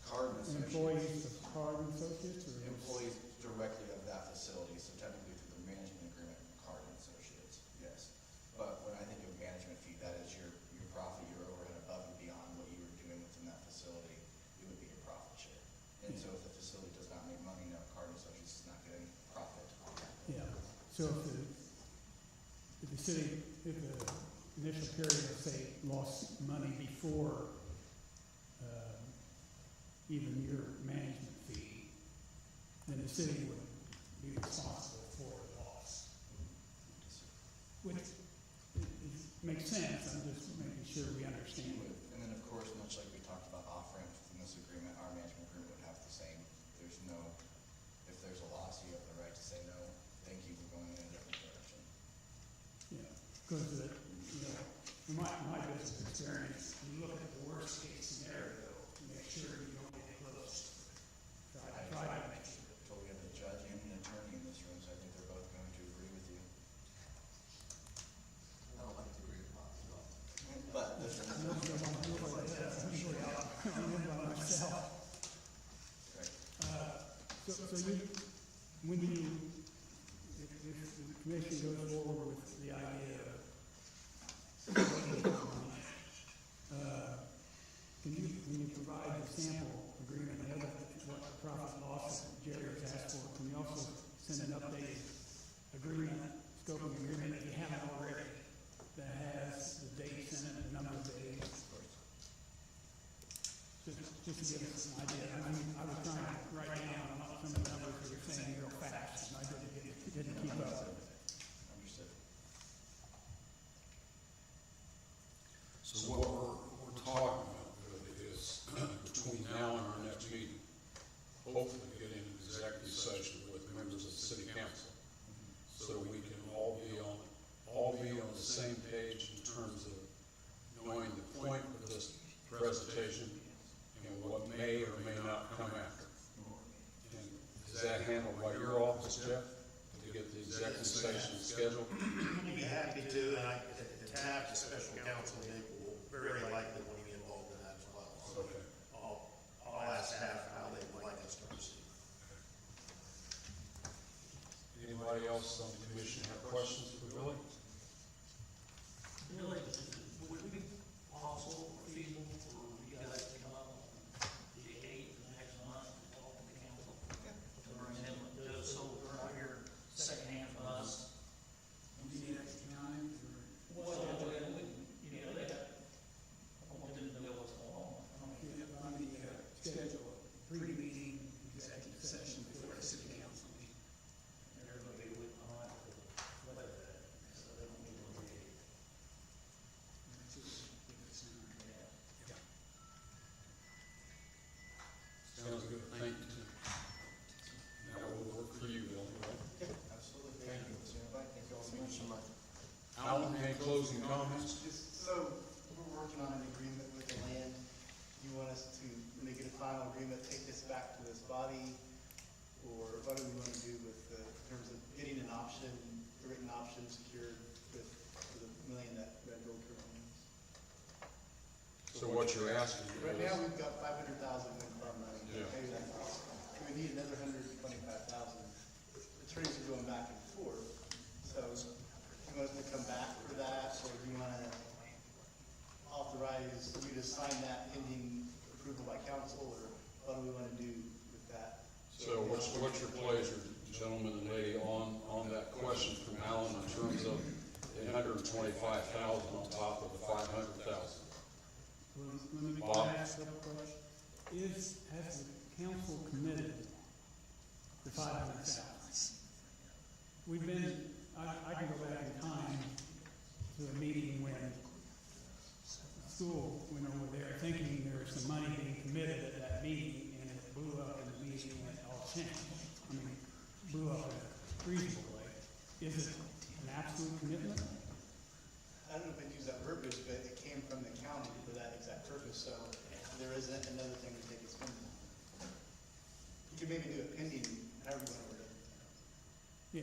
Cardin Associates. Employees of Cardin Associates or? Employees directly of that facility, so technically through the management agreement, Cardin Associates, yes. But when I think of management fee, that is your profit, your overhead above and beyond what you were doing within that facility, it would be your profit share. And so if the facility does not make money, no, Cardin Associates is not getting profit on that. Yeah, so if the city, if the initial period, let's say, lost money before even your management fee, then the city would be responsible for the loss. Which makes sense, I'm just making sure we understand it. And then, of course, much like we talked about off-ramps within this agreement, our management agreement would have the same. There's no, if there's a loss, you have the right to say, no, thank you, we're going in a different direction. Yeah, because you know, in my business experience, you look at the worst case scenario to make sure you don't get close. Try to make sure. So we have a judge and an attorney in this room, so I think they're both going to agree with you. I don't like to agree with Bob as well. But this is, I'm by myself. right. So you, when you, if the commission goes forward with the idea of, can you provide a sample agreement, the other, what the profit loss that Jerry has asked for, can you also send an updated agreement, scoping agreement that you haven't already, that has the dates in it, the number of days? Just to give us an idea, I mean, I was trying to write down some of the numbers that you're saying real fast, and I didn't keep up. Understood. So what we're talking about really is between now and our next meeting, hopefully get an executive session with members of the city council, so we can all be on the same page in terms of knowing the point of this presentation and what may or may not come after. And is that handled by your office, Jeff, to get the executive session scheduled? I'd be happy to, and I, if tapped a special counsel, they will very likely want to be involved in that as well. So Okay. I'll ask staff how they would like us to proceed. Anybody else on the commission have questions for Billy? Really, would it be possible or feasible for you guys to come up on the 8th of next month and talk to the council? To bring in, so we're not here secondhand from us. Do you need extra time, or? Well, you know, I want them to know what's going on. On the schedule, pre-meeting executive session before the city council meeting. And they're gonna be with, I'm not gonna let that, so they don't need to be. Sounds good, thank you, Tim. That will work for you, Billy, right? Absolutely. Thank you. Thank you all so much. Alan, any closing comments? Just, so, we're working on an agreement with the land. You want us to make it a final agreement, take this back to this body? Or what do we want to do with the, in terms of getting an option written option secured with the $1 million that Red Gold currently owns. So what you're asking Right is, now, we've got 500,000 wind farm money, Yeah. maybe that costs. We would need another 125,000. Attorneys are going back and forth, so you want us to come back for that, or do you want to authorize you to sign that pending approval by council, or what do we want to do with that? so what's your pleasure, gentlemen and lady, on that question from Alan in terms of the 125,000 on top of the 500,000? Let me Bob? ask a couple questions. Has the council committed to 500,000? We've been, I can go back in time to a meeting when school went over there thinking there was some money being committed at that meeting, and it blew up in the meeting and it all changed. I mean, blew up in a reasonable way. Is it an absolute commitment? I don't know if I'd use that verbiage, but it came from the county for that exact purpose, so there isn't another thing to take its pending. You could maybe do it pending, however you want to word it.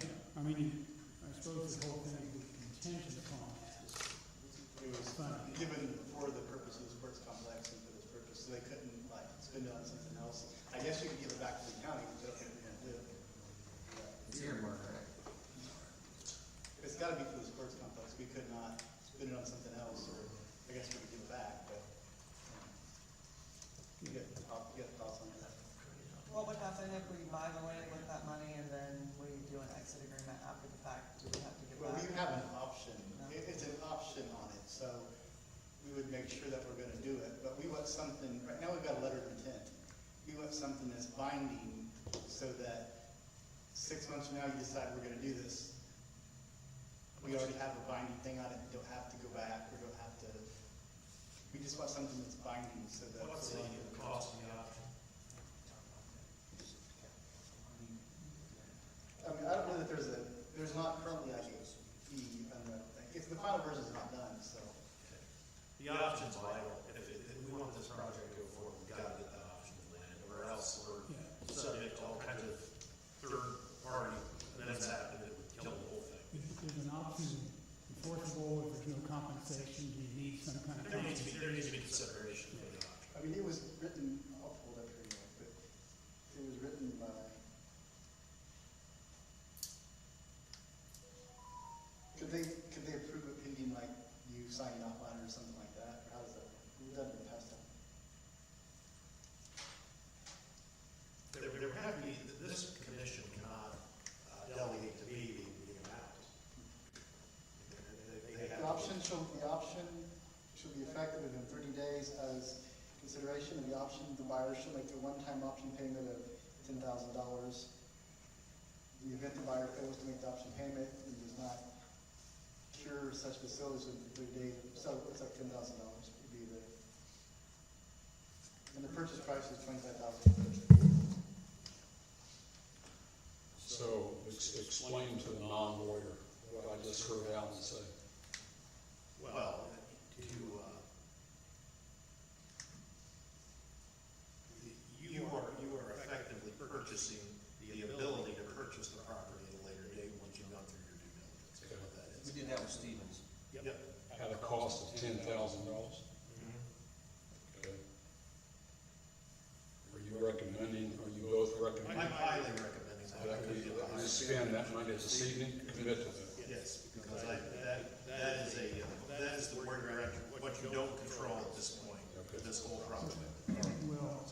Yeah, I mean, I suppose the whole thing would be contingent upon that. It was Funding. given for the purpose of the sports complex and for this purpose, so they couldn't like spend it on something else. I guess you could give it back to the county, which I don't think we're gonna do. It's earmarked, right? It's gotta be for the sports complex, we could not spend it on something else, or I guess we could give it back, but. You get thoughts on that? What would happen if we buy the land with that money and then we do an exit agreement after the fact? Do we have to give Well, back? we have an option, No. it's an option on it, so we would make sure that we're gonna do it, but we want something, right now we've got a letter of intent. We want something that's binding, so that 6 months from now you decide we're gonna do this. We already have a binding thing on it, we don't have to go back, we don't have to, we just want something that's binding, so that. What's the cost of the option? I mean, I don't know that there's not currently like a fee on the, if the final version is not done, so. The option's vital. If we want this project to go forward, we've got to get that option of land, or else we're Yeah. subject to all kinds of third-party events happening that would kill the whole thing. Is an option enforceable if there's no compensation? Do you need some kind of There needs to compensation? be consideration for the option. I mean, it was written, I'll pull it up here, but it was written by. Could they approve it pending like you signing off on it or something like that, or how does that, we've done it in the past time? There would have to be, this commission cannot delegate to me the amount. They have The option should be effective within 30 days as consideration of the option. The buyer shall make a one-time option payment of $10,000. In the event the buyer fails to make the option payment and does not cure such facilities within 30 days, so it's like $10,000 would be the, and the purchase price is $25,000. So explain to the non-lawyer what I just heard Alan say. Well, you are effectively purchasing the ability to purchase the property at a later date once you've gone through your due diligence. Is what that is. We did that with Stevens. Yep. At a cost of $10,000. Mhm. Okay. Are you recommending, are you both I'm recommending highly recommending that. that we spend that money this evening? Commit to that. Yes, because that is the word direction, what you don't control at this point, Okay. this whole project. Well,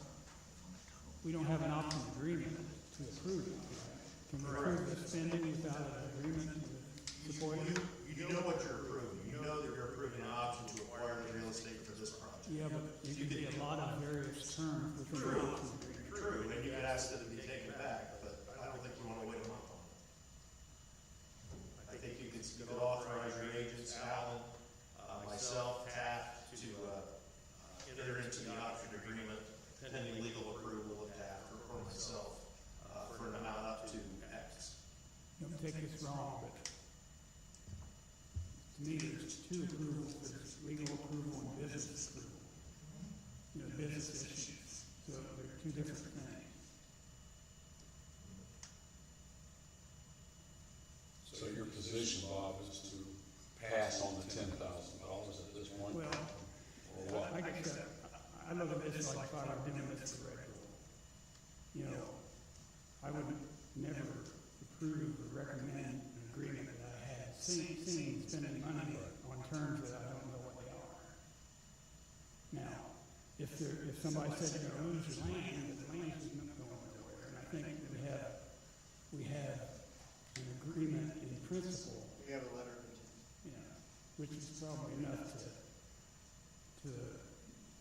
we don't have an option agreement to approve it. Can we approve the spending without an agreement to support it? You know what you're approving, you know that you're approving an option to acquire the real estate for this project. Yeah, but there could be a lot of various terms within the True. option agreement. True, and you could ask that it be taken back, but I don't think you wanna wait a month on it. I think you could authorize your agents, Alan, myself, Taft, to, enter into the option agreement pending legal approval of Taft or myself, for an amount up to X. Don't take this wrong, but to me, there's two approvals. There's legal approval and business approval. You know, business issues. So they're two different things. So your position look at this like if I were doing this for Red Bull. You know, I would never approve or recommend an agreement that I had seen spending money on terms that I don't know what they are. Now, if somebody said you're gonna lose your land, the land's not going nowhere, and I think we have an agreement in principle, We have a letter of intent. you know, which is probably enough to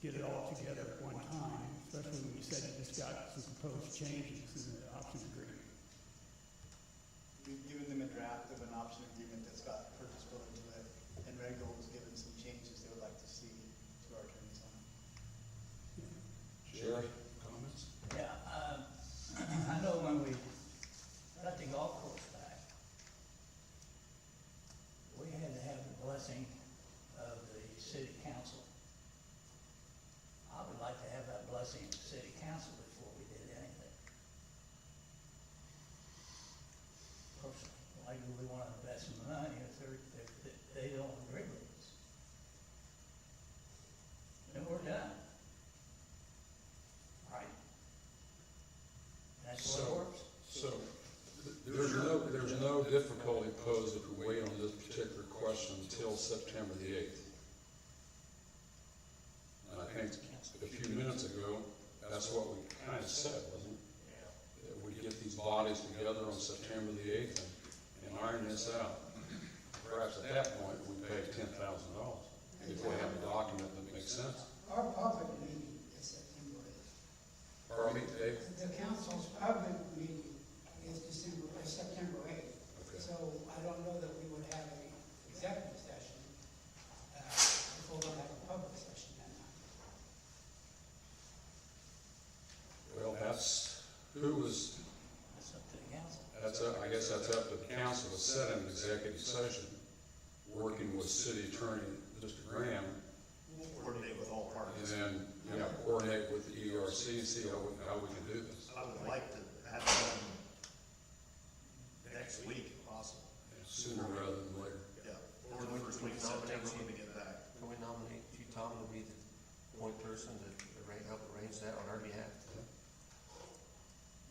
get it all together at one time, especially when you said you just got some proposed changes in the option agreement. We've given them a draft of an option agreement that's got purchase bill into it, and Red Gold was given some changes they would like to see to our attorneys on it. Jerry, comments? Yeah, I know when we got the golf course back, we had to have the blessing of the city council. I would like to have that blessing of the city council before we did anything. Personally, why do we want to invest money if they don't agree with us? Then we're done. Right? That's what So- works. So, there's no difficulty posed if we wait on this particular question until September the 8th. And I think a few minutes ago, that's what we kind of said, wasn't it? That we'd get these bodies together on September the 8th and iron this out. Perhaps at that point, we pay $10,000 if we have a document that makes sense. Our public meeting is September 8th. Pardon me, Dave? The council's public meeting is September 8th. Okay. So I don't know that we would have an executive session before we have a public session that night. Well, that's, who was, That's up to the council. I guess that's up to the council to set an executive session, working with city attorney, Mr. Graham, We'll coordinate with all and parties. then, coordinate with the ERC and see how we can do this. I would like to have it done next week if possible. Sooner rather than later. Yeah, or the first week of September when we get back. Can we nominate you, Tom, to be the point person to help arrange that on our behalf?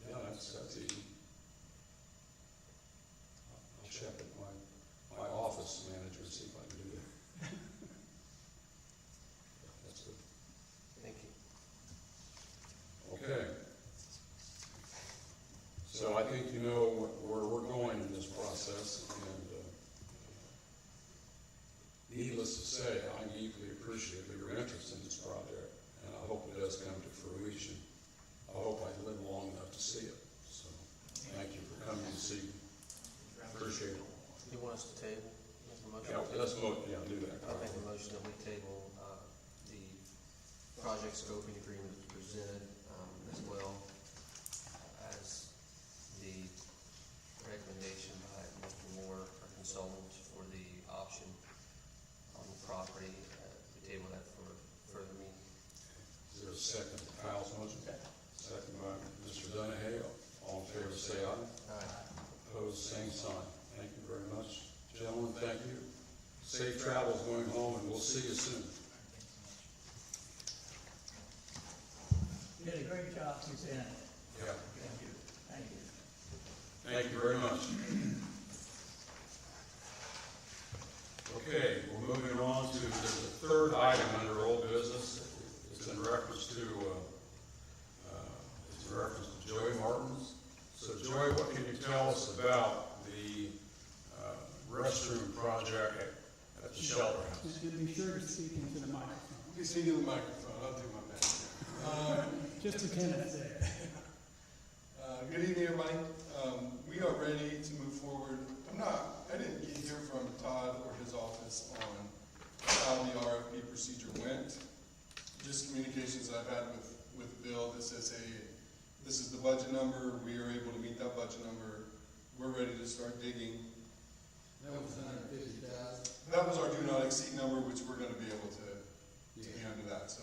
Yeah, that's easy. I'll check with my office manager and see if I can do that. That's good. Thank you. Okay. So I think you know where we're going in this process, and needless to say, I deeply appreciate your interest in this project, and I hope it does come to fruition. I hope I live long enough to see it, so thank you for coming this evening. Appreciate it. You want us to table? Make a motion? Yeah, let's vote, do that. I'll make a motion that we table, the project scoping agreement presented, as well as the recommendation by Mr. Moore, our consultant, for the option on the property. We table that for further meeting. Is there a second to Kyle's motion? Second by Mr. Donahue. All in favor, say aye. Opposed, same sign. Thank you very much. Gentlemen, thank you. Safe travels going home, and we'll see you soon. You did a great job presenting it. Yeah. Thank you. Thank you. Thank you very much. Okay, we're moving on to the third item under old business. It's in reference to Joey Martin's. So Joey, what can you tell us about the restroom project at the shelter house? Just be sure to speak into the microphone. Please speak to the microphone, I'll do my best. Just pretend it's there. Good evening, everybody. We are ready to move forward. I didn't get hear from Todd or his office on how the RFP procedure went. Just communications I've had with Bill that says, hey, this is the budget number, we are able to meet that budget number, we're ready to start digging. That was $150,000. That was our do not exceed number, which we're gonna be able to be under that, so.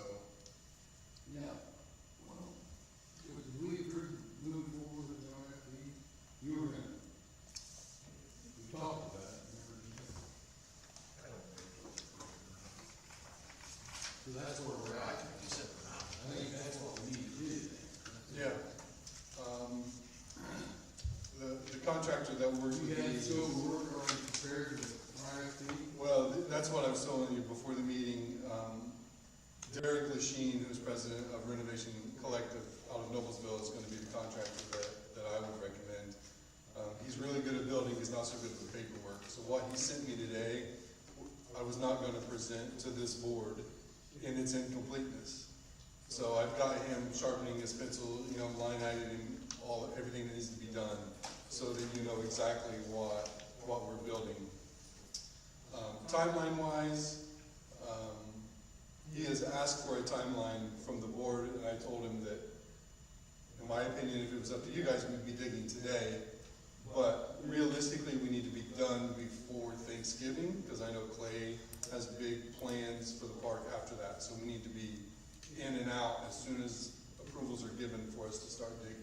Yeah, well, we approved moving forward with the RFP. You were gonna, we talked about it, remember? So that's where we're at. You said, you had scope of work already prepared with RFP? Well, that's what I was telling you before the meeting. Derek Lachine, who's president of Renovation Collective out of Noblesville, is gonna be the contractor that I would recommend. He's really good at building, he's not so good at the paperwork. So what he sent me today, I was not gonna present to this board in its incompleteness. So I've got him sharpening his pencil, line iteming everything that needs to be done, so that you know exactly what we're building. Timeline-wise, he has asked for a timeline from the board, and I told him that, in my opinion, if it was up to you guys, we'd be digging today. But realistically, we need to be done before Thanksgiving, because I know Clay has big plans for the park after that. So we need to be in and out as soon as approvals are given for us to start digging.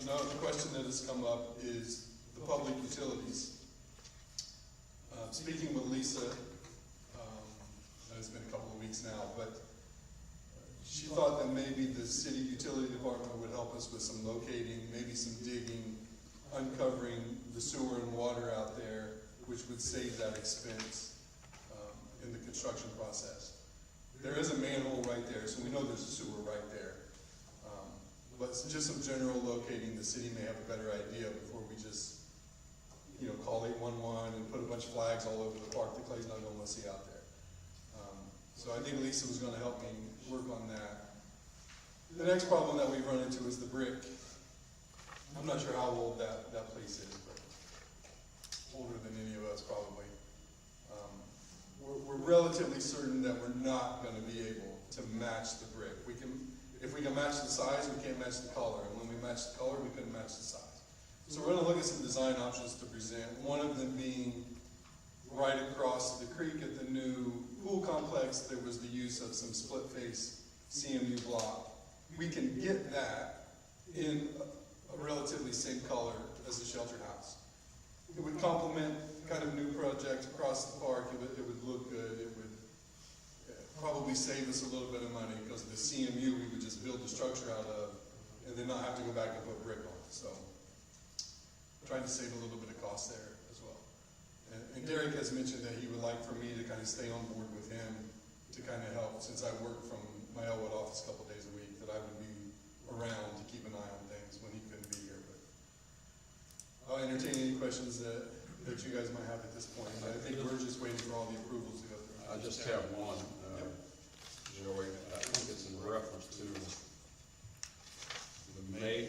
Another question that has come up is the public utilities. Speaking with Lisa, it's been a couple of weeks now, but she thought that maybe the city utility department would help us with some locating, maybe some digging, uncovering the sewer and water out there, which would save that expense in the construction process. There is a manhole right there, so we know there's a sewer right there. But just some general locating, the city may have a better idea before we just, call 811 and put a bunch of flags all over the park that Clay's not going to see out there. So I think Lisa was going to help me work on that. The next problem that we've run into is the brick. I'm not sure how old that place is, but older than any of us probably. We're relatively certain that we're not going to be able to match the brick. If we can match the size, we can't match the color. And when we match the color, we couldn't match the size. So we're going to look at some design options to present. One of them being right across the creek at the new pool complex, there was the use of some split face CMU block. We can get that in a relatively same color as the shelter house. It would complement kind of new project across the park. It would look good. It would probably save us a little bit of money, because the CMU we would just build the structure out of and then not have to go back and put brick on it. So trying to save a little bit of cost there as well. And Derek has mentioned that he would like for me to kind of stay on board with him to kind of help, since I work from my Elwood office a couple days a week, that I would be around to keep an eye on things when he couldn't be here. But I'll entertain any questions that you guys might have at this point. I think we're just waiting for all the approvals to go through. I just have one, Joey, I think it's in reference to the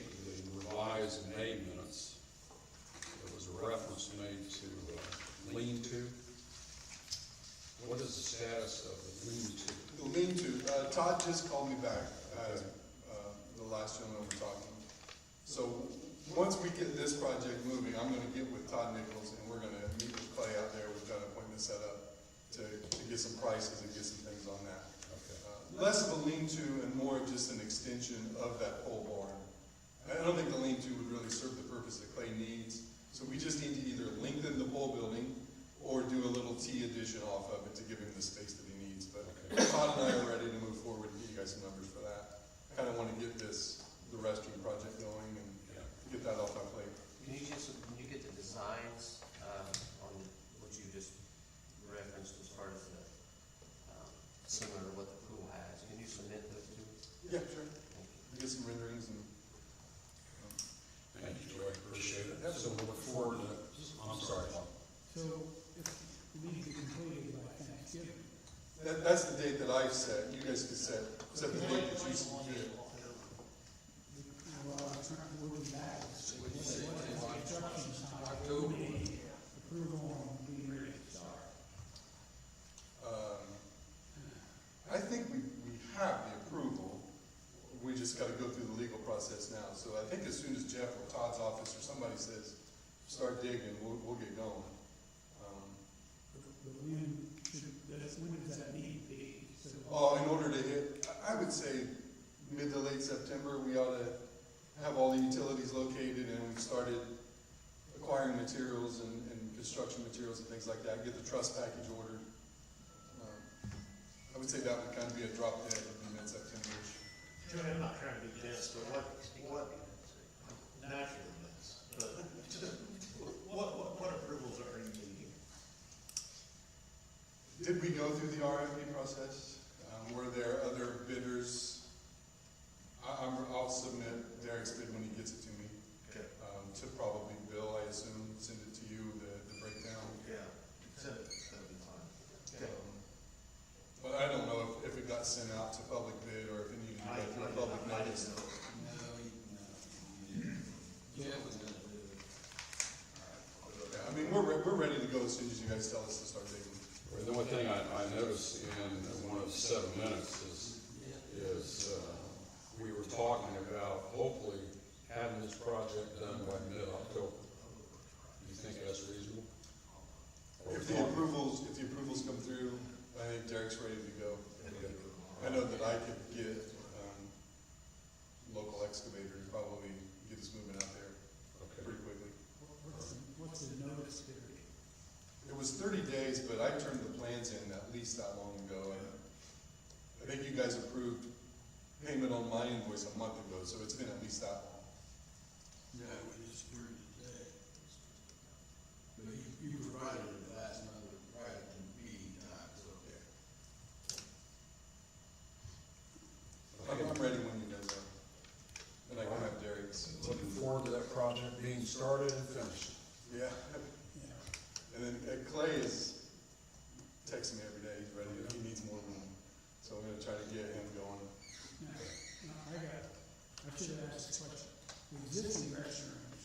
revised May minutes. There was a reference made to lean-to. What is the status of the lean-to? The lean-to, Todd just called me back, the last gentleman we're talking. So once we get this project moving, I'm gonna get with Todd Nichols, and we're gonna meet with Clay out there. We've got an appointment set up to get some prices and get some things on that. Okay. Less of a lean-to and more of just an extension of that pole barn. I don't think the lean-to would really serve the purpose that Clay needs. So we just need to either lengthen the pole building or do a little T addition off of it to give him the space that he needs. But Todd and I are ready to move forward and get you guys some numbers for that. I kind of want to get the restroom project going and get that off my plate. Can you get the designs, on what you just referenced as far as the, similar to what the pool has? Can you submit those to us? Yeah, sure. Get some renderings and. Thank you, Joey, appreciate it. So we'll look forward to, I'm sorry. So if we need to be completed by Thanksgiving, That's the date that I've set. You guys can set the date that you see. well, I'm trying to work back. What instructions, approval on being ready to start? I think we have the approval. We just gotta go through the legal process now. So I think as soon as Jeff or Todd's office or somebody says, start digging, we'll get going. But when does that need to be? In order to hit, I would say mid to late September, we ought to have all the utilities located, and we've started acquiring materials and construction materials and things like that, get the truss package ordered. I would say that would kind of be a drop dead in mid-September-ish. Joey, I'm not trying to be dense, but what naturally is? But what approvals are you needing? Did we go through the RFP process? Were there other bidders? I'll submit Derek's bid when he gets it to me. Okay. To probably Bill, I assume, send it to you, the breakdown. Yeah, that'd be fine. Okay. But I don't know if it got sent out to public bid or if it needed to go through a public notice. No, Jeff was gonna do it. Yeah, I mean, we're ready to go as soon as you guys tell us to start digging. The one thing I noticed in one of the 7 minutes is we were talking about hopefully having this project done by mid-October. Do you think that's reasonable? If the approvals come through, I think Derek's ready to go. I know that I could get, local excavator and probably get us moving out there pretty quickly. What's the notice period? It was 30 days, but I turned the plans in at least that long ago. I think you guys approved payment on my invoice a month ago, so it's been at least that long. Yeah, we just approved it today. But you provided it last month, right at the meeting time, so okay. I'm ready when you guys are. And I can have Derek's. Looking forward to that project being started and finished. Yeah. And then Clay is texting me every day, he's ready, he needs more room. So I'm gonna try to get him going. I should have asked this question. The existing restrooms,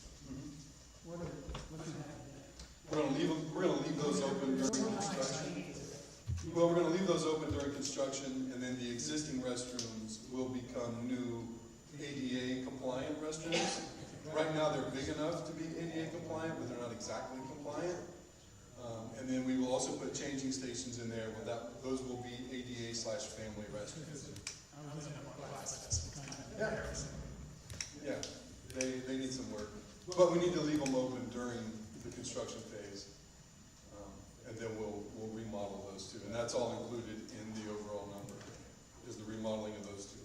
what are gonna happen there? We're gonna leave those open during construction. Well, we're gonna leave those open during construction, and then the existing restrooms will become new ADA compliant restrooms. Right now, they're big enough to be ADA compliant, but they're not exactly compliant. And then we will also put changing stations in there, those will be ADA/family restrooms. Yeah, they need some work, but we need to leave them open during the construction phase. And then we'll remodel those two, and that's all included in the overall number, is the remodeling of those two.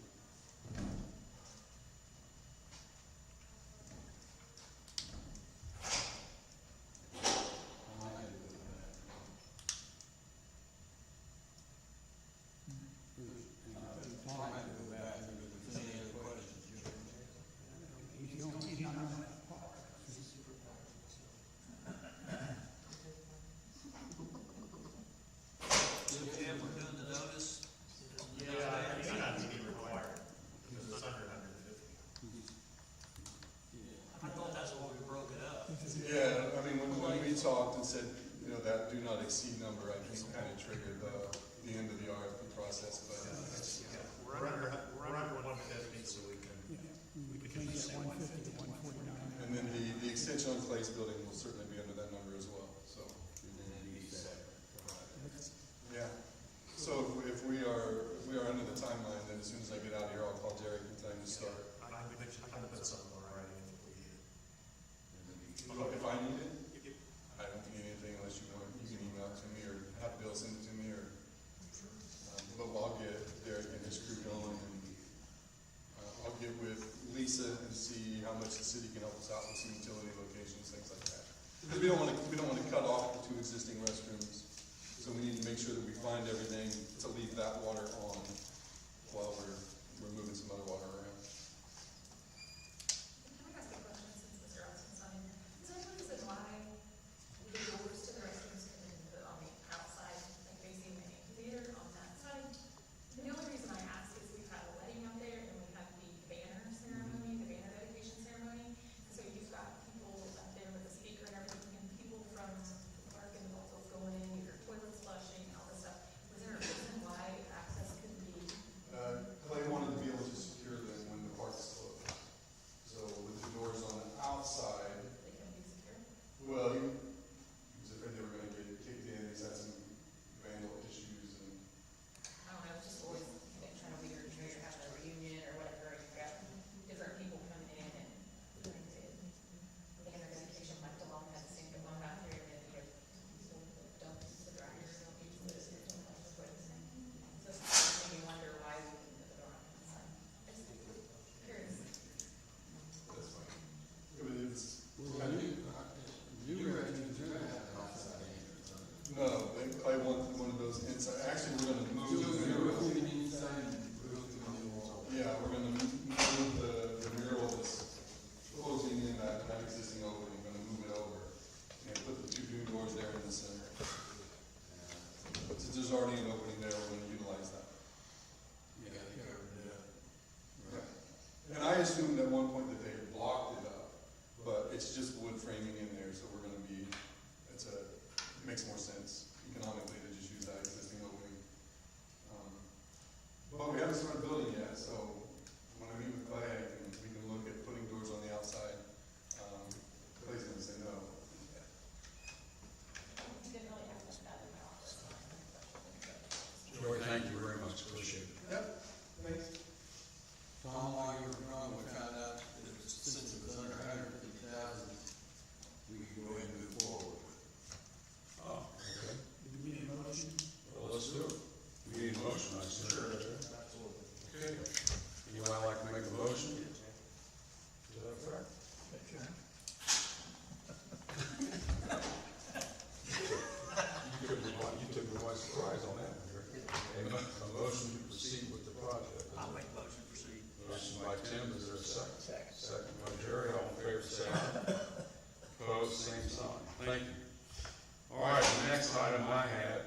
Talked and said, that do not exceed number, I think kind of triggered the end of the RFP process, but. We're under 150, so we can Change that 150 to 149. And then the extension on Clay's building will certainly be under that number as well, so. Yeah, so if we are under the timeline, then as soon as I get out of here, I'll call Derek and tell him to start. I can put something on writing if we need it. If I need it? I don't need anything unless you can email it to me or have Bill send it to me or, but I'll get Derek and his crew going and I'll get with Lisa and see how much the city can help us out with some utility locations, things like that. Because we don't want to cut off the 2 existing restrooms, so we need to make sure that we find everything to leave that water on while we're moving some other water around. Can I ask a question since Mr. Robinson's on here? Is there any reason why the doors to the restrooms can be put on the outside, like facing the amphitheater on that side? The only reason I ask is we've had a wedding out there and we have the banner ceremony, the banner dedication ceremony. And so you've got people up there with the speaker and everything, and people from the park and the locals going in, your toilets flushing, all this stuff. Was there a reason why access couldn't be? Clay wanted to be able to secure them No, they probably want one of those inside, actually, we're gonna move the mural. Yeah, we're gonna move the mural that's closing in that existing opening, we're gonna move it over and put the two new doors there in the center. Since there's already an opening there, we're gonna utilize that. Yeah, they covered it up. And I assumed at one point that they had blocked it up, but it's just wood framing in there, so we're gonna be, it makes more sense economically to just use that existing opening. But we haven't started building yet, so when I meet with Clay, we can look at putting doors on the outside. Clay's gonna say no. You didn't really have much of that in my office. Joey, thank you very much, appreciate it. Yep, thanks. Tom, while you were gone, we found out that since it was under 150,000, we could go ahead and move forward. Oh, okay. Do we need a motion? Well, let's do it. We need a motion, I see. Sure, absolutely. Okay. Anyone like to make a motion? Is that fair? You took me by surprise on that one here. A motion to proceed with the project. I'll make a motion to proceed. Motion by Tim, is there a second? Second. Second by Jerry, all in favor, say aye. Opposed, same sign. Thank you. All right, the next item I had,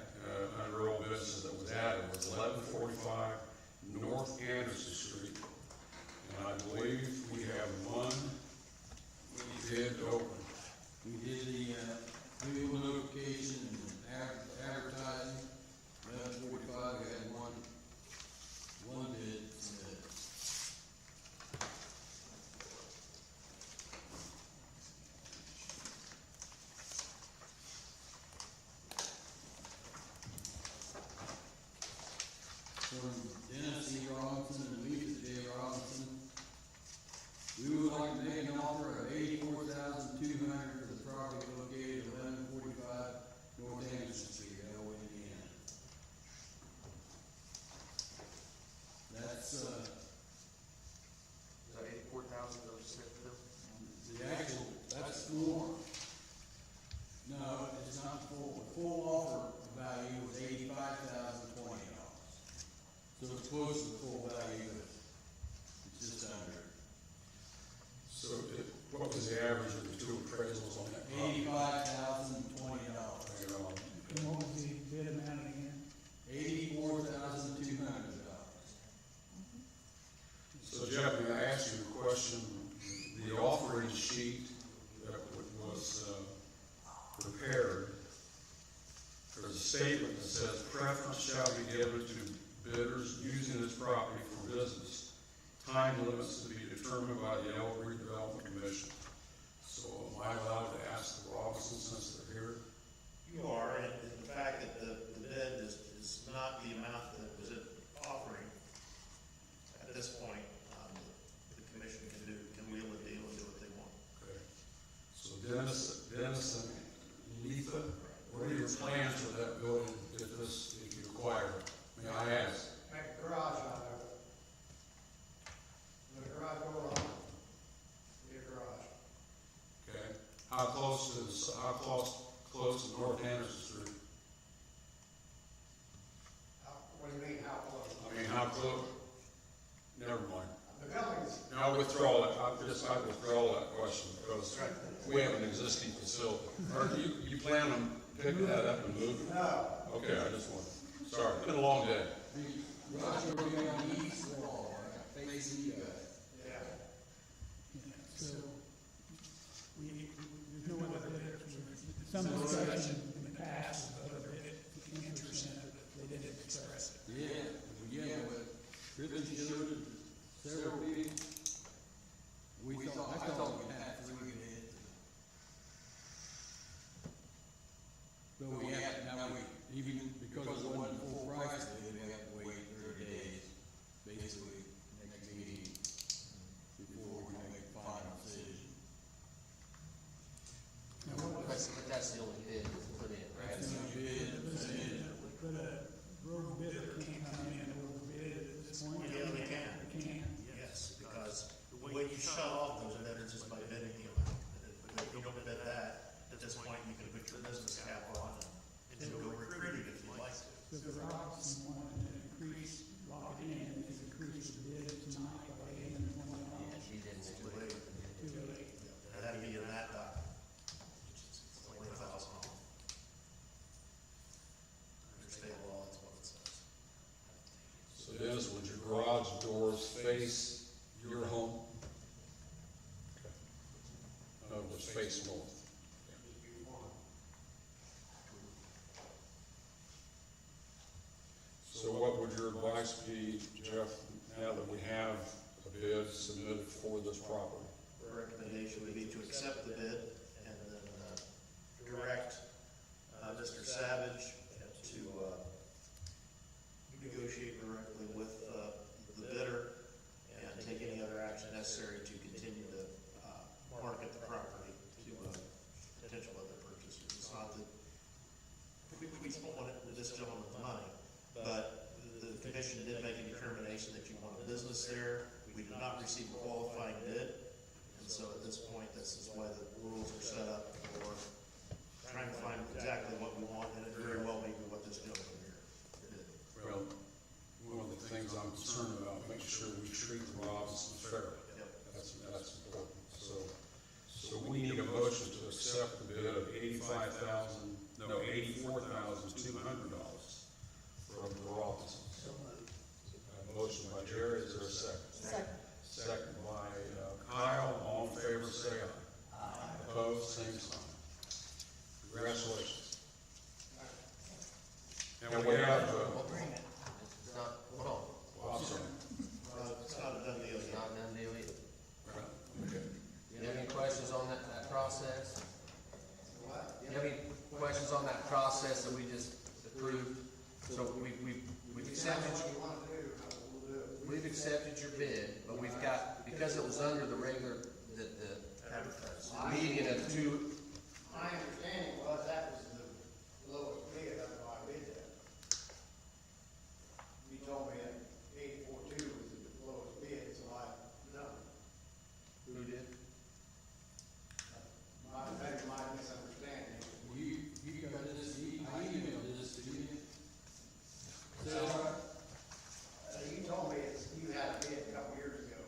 under old business that was added was 1145 North Anderson Street. And I believe we have one bid open. We did the, legal notification and advertising, 11:45, we had one bid submitted. From Dennis E. Robinson and Lisa J. Robinson. We would like to make an offer of $84,200 for the property located at 1145 North Anderson Street, Elwood, Indiana. That's, Is that 84,000 that was submitted? the actual, that's more. No, it's not full. The full offer value was $85,020. So it's close to the full value, but it's just under. So what was the average of the two appraisals on that? $85,020. And what was the bid amount again? $84,200. So Jeff, may I ask you a question? The offering sheet that was prepared, there's a statement that says preference shall be given to bidders using this property for business. Time limits to be determined by the Elwood Redevelopment Commission. So am I allowed to ask the Robinsons since they're here? You are, and the fact that the bid is not the amount that was offering, at this point, the commission can wheel a deal and do what they want. Okay. So Dennis and Letha, what are your plans for that building if you acquire it? May I ask? Make a garage out of it. Put a garage door on it. Be a garage. Okay. How close to North Anderson Street? What do you mean, how close? I mean, how close? Never mind. The buildings, No, I withdraw that. I withdraw that question because we have an existing facility. Or you plan on picking that up and moving? no. Okay, I just wanted, sorry, it's been a long day. The garage will be on the east wall, right, facing you guys. Yeah. Yeah, so, there's no other bidders. Some discussion in the past of other bid interest in it, but they didn't express it. Yeah, but Ridley showed it to several people. I thought we had 3 bids. But we have, now even because it wasn't full price, we have to wait 30 days, basically, next meeting, before we can make a final decision. Now, what was, But that's the only bid put in, right? That's the bid, but a road bidder can't come in and overbid at this point? Yeah, they can. They can? Yes, because the way you shut off those bidders is by bidding the amount. If you don't bid that, at this point, you can put your business cap on and do So the Robinson wanted to increase, lock it in, if you increase the bid tonight by $820. Yeah, she didn't. Too late. Too late. It had to be in that document. It's $20,000 off. Under state law, that's what it says. So Dennis, would your garage doors face your home? Okay. No, just face north. So what would your advice be, Jeff, now that we have a bid submitted for this property? The recommendation would be to accept the bid and then direct Mr. Savage to negotiate directly with the bidder and take any other action necessary to continue to market the property to potential other purchasers. It's not that we don't want it with this gentleman's money, but the commission did make a determination that you want a business there. We did not receive a qualifying bid, and so at this point, this is why the rules are set up for trying to find exactly what we want, and it very well may be what this gentleman here did. Well, one of the things I'm concerned about, making sure we treat the Robinsons fairly. Yep. That's important. So we need a motion to accept the bid of $84,200 from the Robinsons. So moved. A motion by Jerry, is there a second? Second. Second by Kyle, all in favor, say aye. Aye. Opposed, same sign. Congratulations. And we have, Agreement. It's not, hold on, well, I'm sorry. It's not a done deal it's yet. not done deal yet. Okay. Do you have any questions on that process? Do you have any questions on that process that we just approved? So we've accepted, we've accepted your bid, but we've got, because it was under the regular, the median of two. My understanding was that was the lowest bid, that's why I bid that. You told me that 842 was the lowest bid, so no. Who did? That's my misunderstanding. You got this, I emailed this to you. So, you told me you had a bid a couple years ago.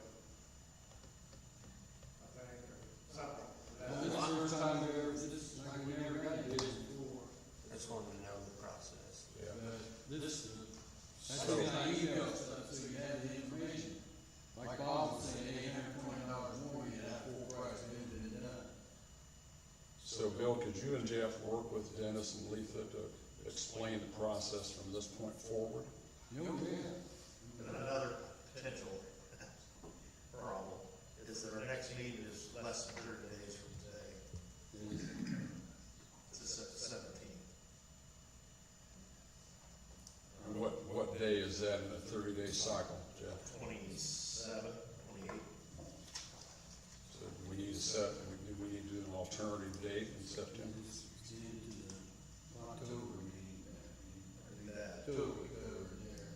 I think, or something. Well, this is the first time we ever, this, like, we never got bids before. I just wanted to know the process. Yeah. This, that's the reason I emailed stuff, so you had the information. Like Bob was saying, $820 more, you had full price bid than it done. So Bill, could you and Jeff work with Dennis and Letha to explain the process from this point forward? No, yeah. And another potential problem is that our next meeting is less than 30 days from today. It's the 17th. And what day is that in a 30-day cycle, Jeff? 27, 28. So we need to set, we need to do an alternative date in September. It's into the October meeting, Do that. October, there.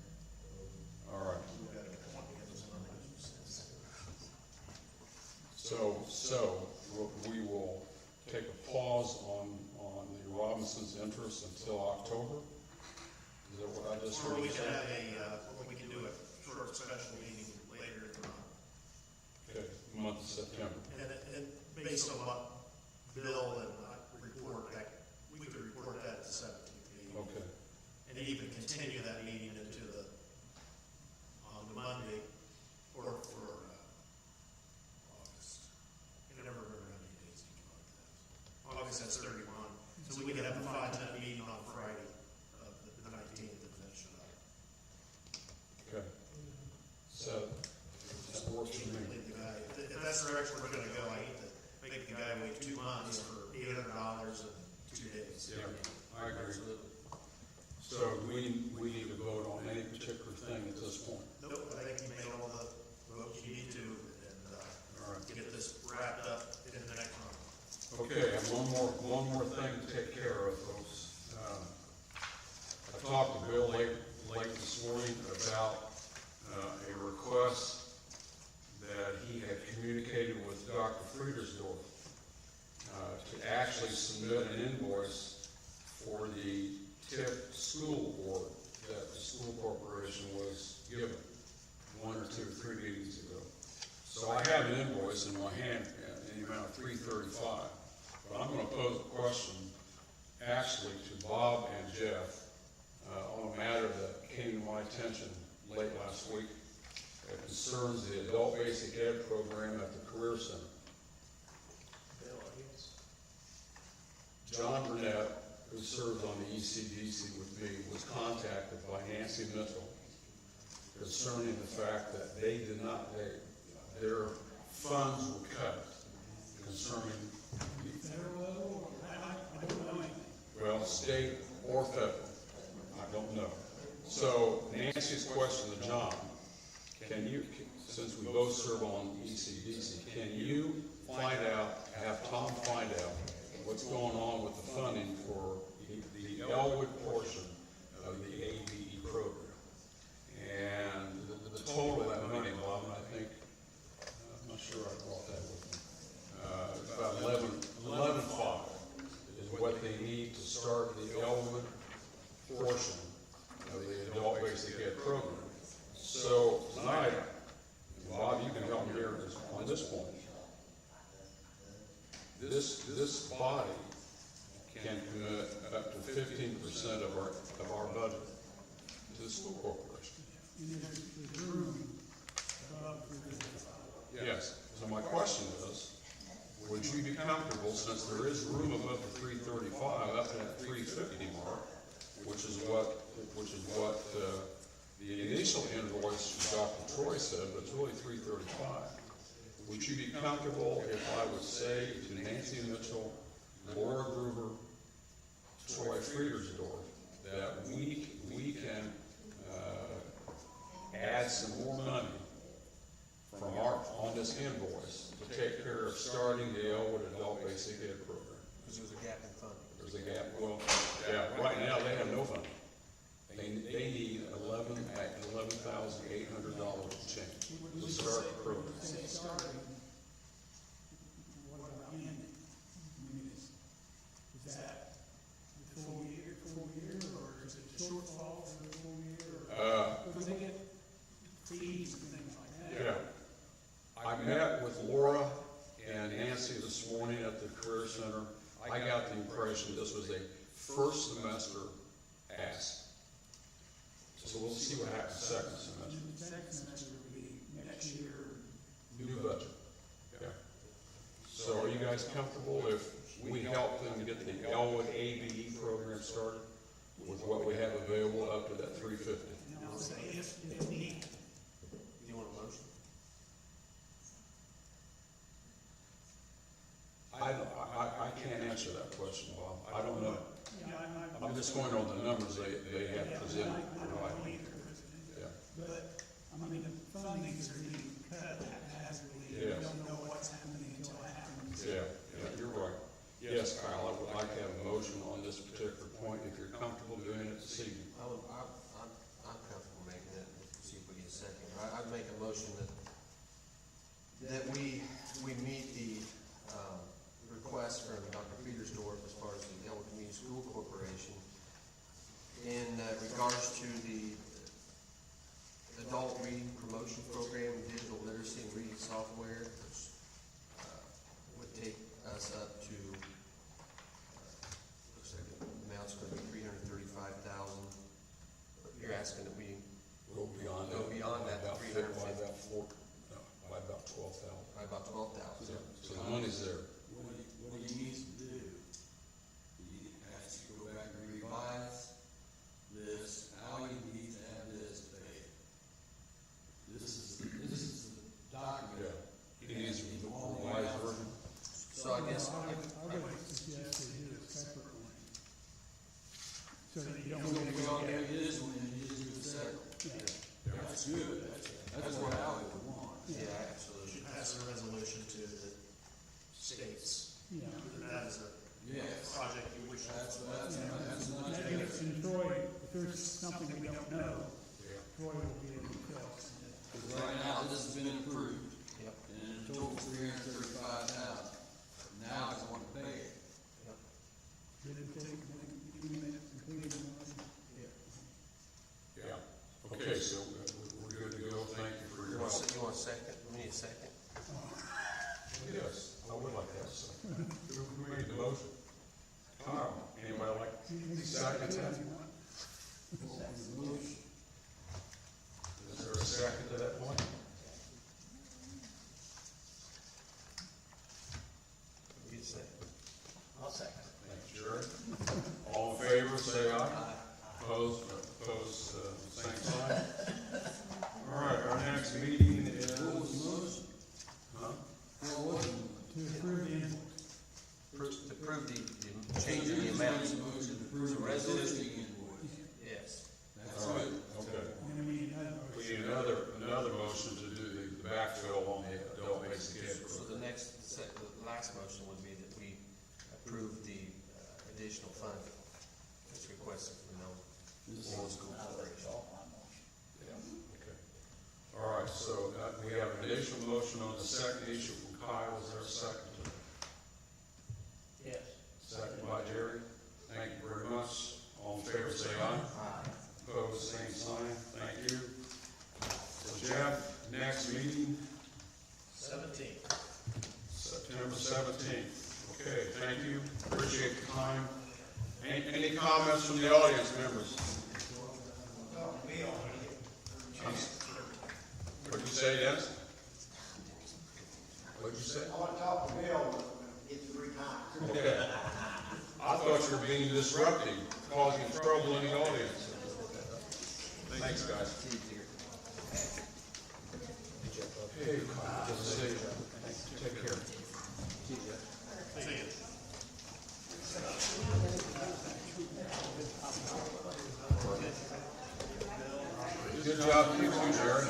All right. We've got a 20 of this Monday. So we will take a pause on the Robinsons' interest until October? Is that what I just Or heard? we can have we can do a short special meeting later in the month. Okay, month of September. And based on what Bill and I report back, we could report that at the 17th meeting. Okay. And even continue that meeting into on the Monday for August. I never remember how many days each month is. August, that's 31. So we could have a 5-minute meeting on Friday of the 19th and finish it up. Okay. So, that works for me. Leave the guy, if that's the direction we're gonna go, I hate to make the guy wait 2 months for $800 and 2 days. Yeah, I agree. Absolutely. So we need to vote on any particular thing at this point. Nope, I think you made all the votes you need to, and, All right. get this wrapped up in the next month. Okay, and one more thing to take care of, folks. I talked to Bill late this morning about a request that he had communicated with Dr. Friedersdorf to actually submit an invoice for the TIP school board that the school corporation was given 1 or 2 or 3 meetings ago. So I have an invoice in my hand in the amount of $335, but I'm gonna pose a question actually to Bob and Jeff on a matter that came to my attention late last week. It concerns the adult basic ed program at the Career Center. John Burnett, who serves on the ECDC with me, was contacted by Nancy Mitchell concerning the fact that they did not, their funds were cut concerning, Federal level, I don't know anything. well, state or federal, I don't know. So Nancy's question to John, can you, since we both serve on ECDC, can you find out, have Tom find out what's going on with the funding for the Elwood portion of the ABE program? And the total of that money, Bob, and I think, I'm not sure I brought that with me, it's about 11.5 is what they need to start the Elwood portion of the adult basic ed program. So tonight, and Bob, you can help me here on this point. This body can commit up to 15% of our budget to the school corporation. And there's room above $335. Yes. So my question is, would you be comfortable, since there is room above the 335 up to that 350 mark, which is what the initial invoice from Dr. Troy said, but it's really 335. Would you be comfortable if I would say to Nancy Mitchell, Laura Gruber, Troy Friedersdorf, that we can add some more money from on this invoice to take care of starting the Elwood Adult Basic Ed program? Because there's a gap in funding. There's a gap. Well, yeah, right now they have no funding. They need $11,800 to change to start the program. Say starting, what about ending? I mean, is that the full year, or is it a shortfall for the full year? Because they get fees and things like that. Yeah. I met with Laura and Nancy this morning at the Career Center. I got the impression this was a first semester ask. So we'll see what happens second semester. And the second semester will be next year. New budget. Yeah. So are you guys comfortable if we help them get the Elwood ABE program started with what we have available up to that 350? And I'll say if need. Do you want a motion? I can't answer that question, Bob. I don't know. Yeah, I'm just going on the numbers they have presented. I don't know either. Yeah. But, I mean, the fundings are being cut haphazardly. We Yes. don't know what's happening until it happens. Yeah, you're right. Yes, Kyle, I would like to have a motion on this particular point, if you're comfortable doing it this evening. I'm comfortable making it, see if we get a second. I'd make a motion that we meet the, request from Dr. Petersdorf as far as the Elwood Community School Corporation in regards to the adult reading promotion program, digital literacy and reading software, which would take us up to, looks like the amount's going to be $335,000. You're asking that we Go beyond that. Go beyond that, By about 350. by about 12,000. by about 12,000. So the money's there. What he needs to do, he has to go back and revise this, how he needs to have this paid. This is the document. Yeah. He needs a revised version. So I guess, I would suggest they do a separate one. So that you don't. We all get this one and you just do the second. Yeah. That's good, that's what I would want. yeah, absolutely. Should pass a resolution to the states. Yeah. That is a Yes, project you wish to. that's not. That gets, and Troy, if there's something we don't know, Troy will be able to tell us. Because right now, this has been approved, Yep. and it totaled $335,000. Now I want to pay it. Did it take, 2 minutes, completed one? Is there a second to that point? I'll second. Thanks, Jerry. All in favor, say aye. Opposed, same sign. All right, our next meeting is, What was the motion? huh? What was the motion? To approve the invoice. To prove the change in the amounts. Motion to approve It's a the resolution. existing invoice. Yes. That's All right, good. okay. And then we need another We motion. need another motion to do the backfill on the adult basic ed So program. the last motion would be that we approve the additional fund that's requested from the Old School Corporation. Okay. All right, so we have an additional motion on the second issue from Kyle. Is there a second to that? Yes. Second by Jerry. Thank you very much. All in favor, say aye. Opposed, same sign. Thank you. So Jeff, next meeting, 17. September 17th. Okay, thank you. Appreciate the time. Any comments from the audience members? What'd you say, Dennis? What'd you say? I want to talk to Bill when he gets 3 times. Okay. I thought you were being disruptive, causing trouble in the audience. Thanks, guys. Hey, Kyle, good to see you. Take care. Good job, you too, Jerry.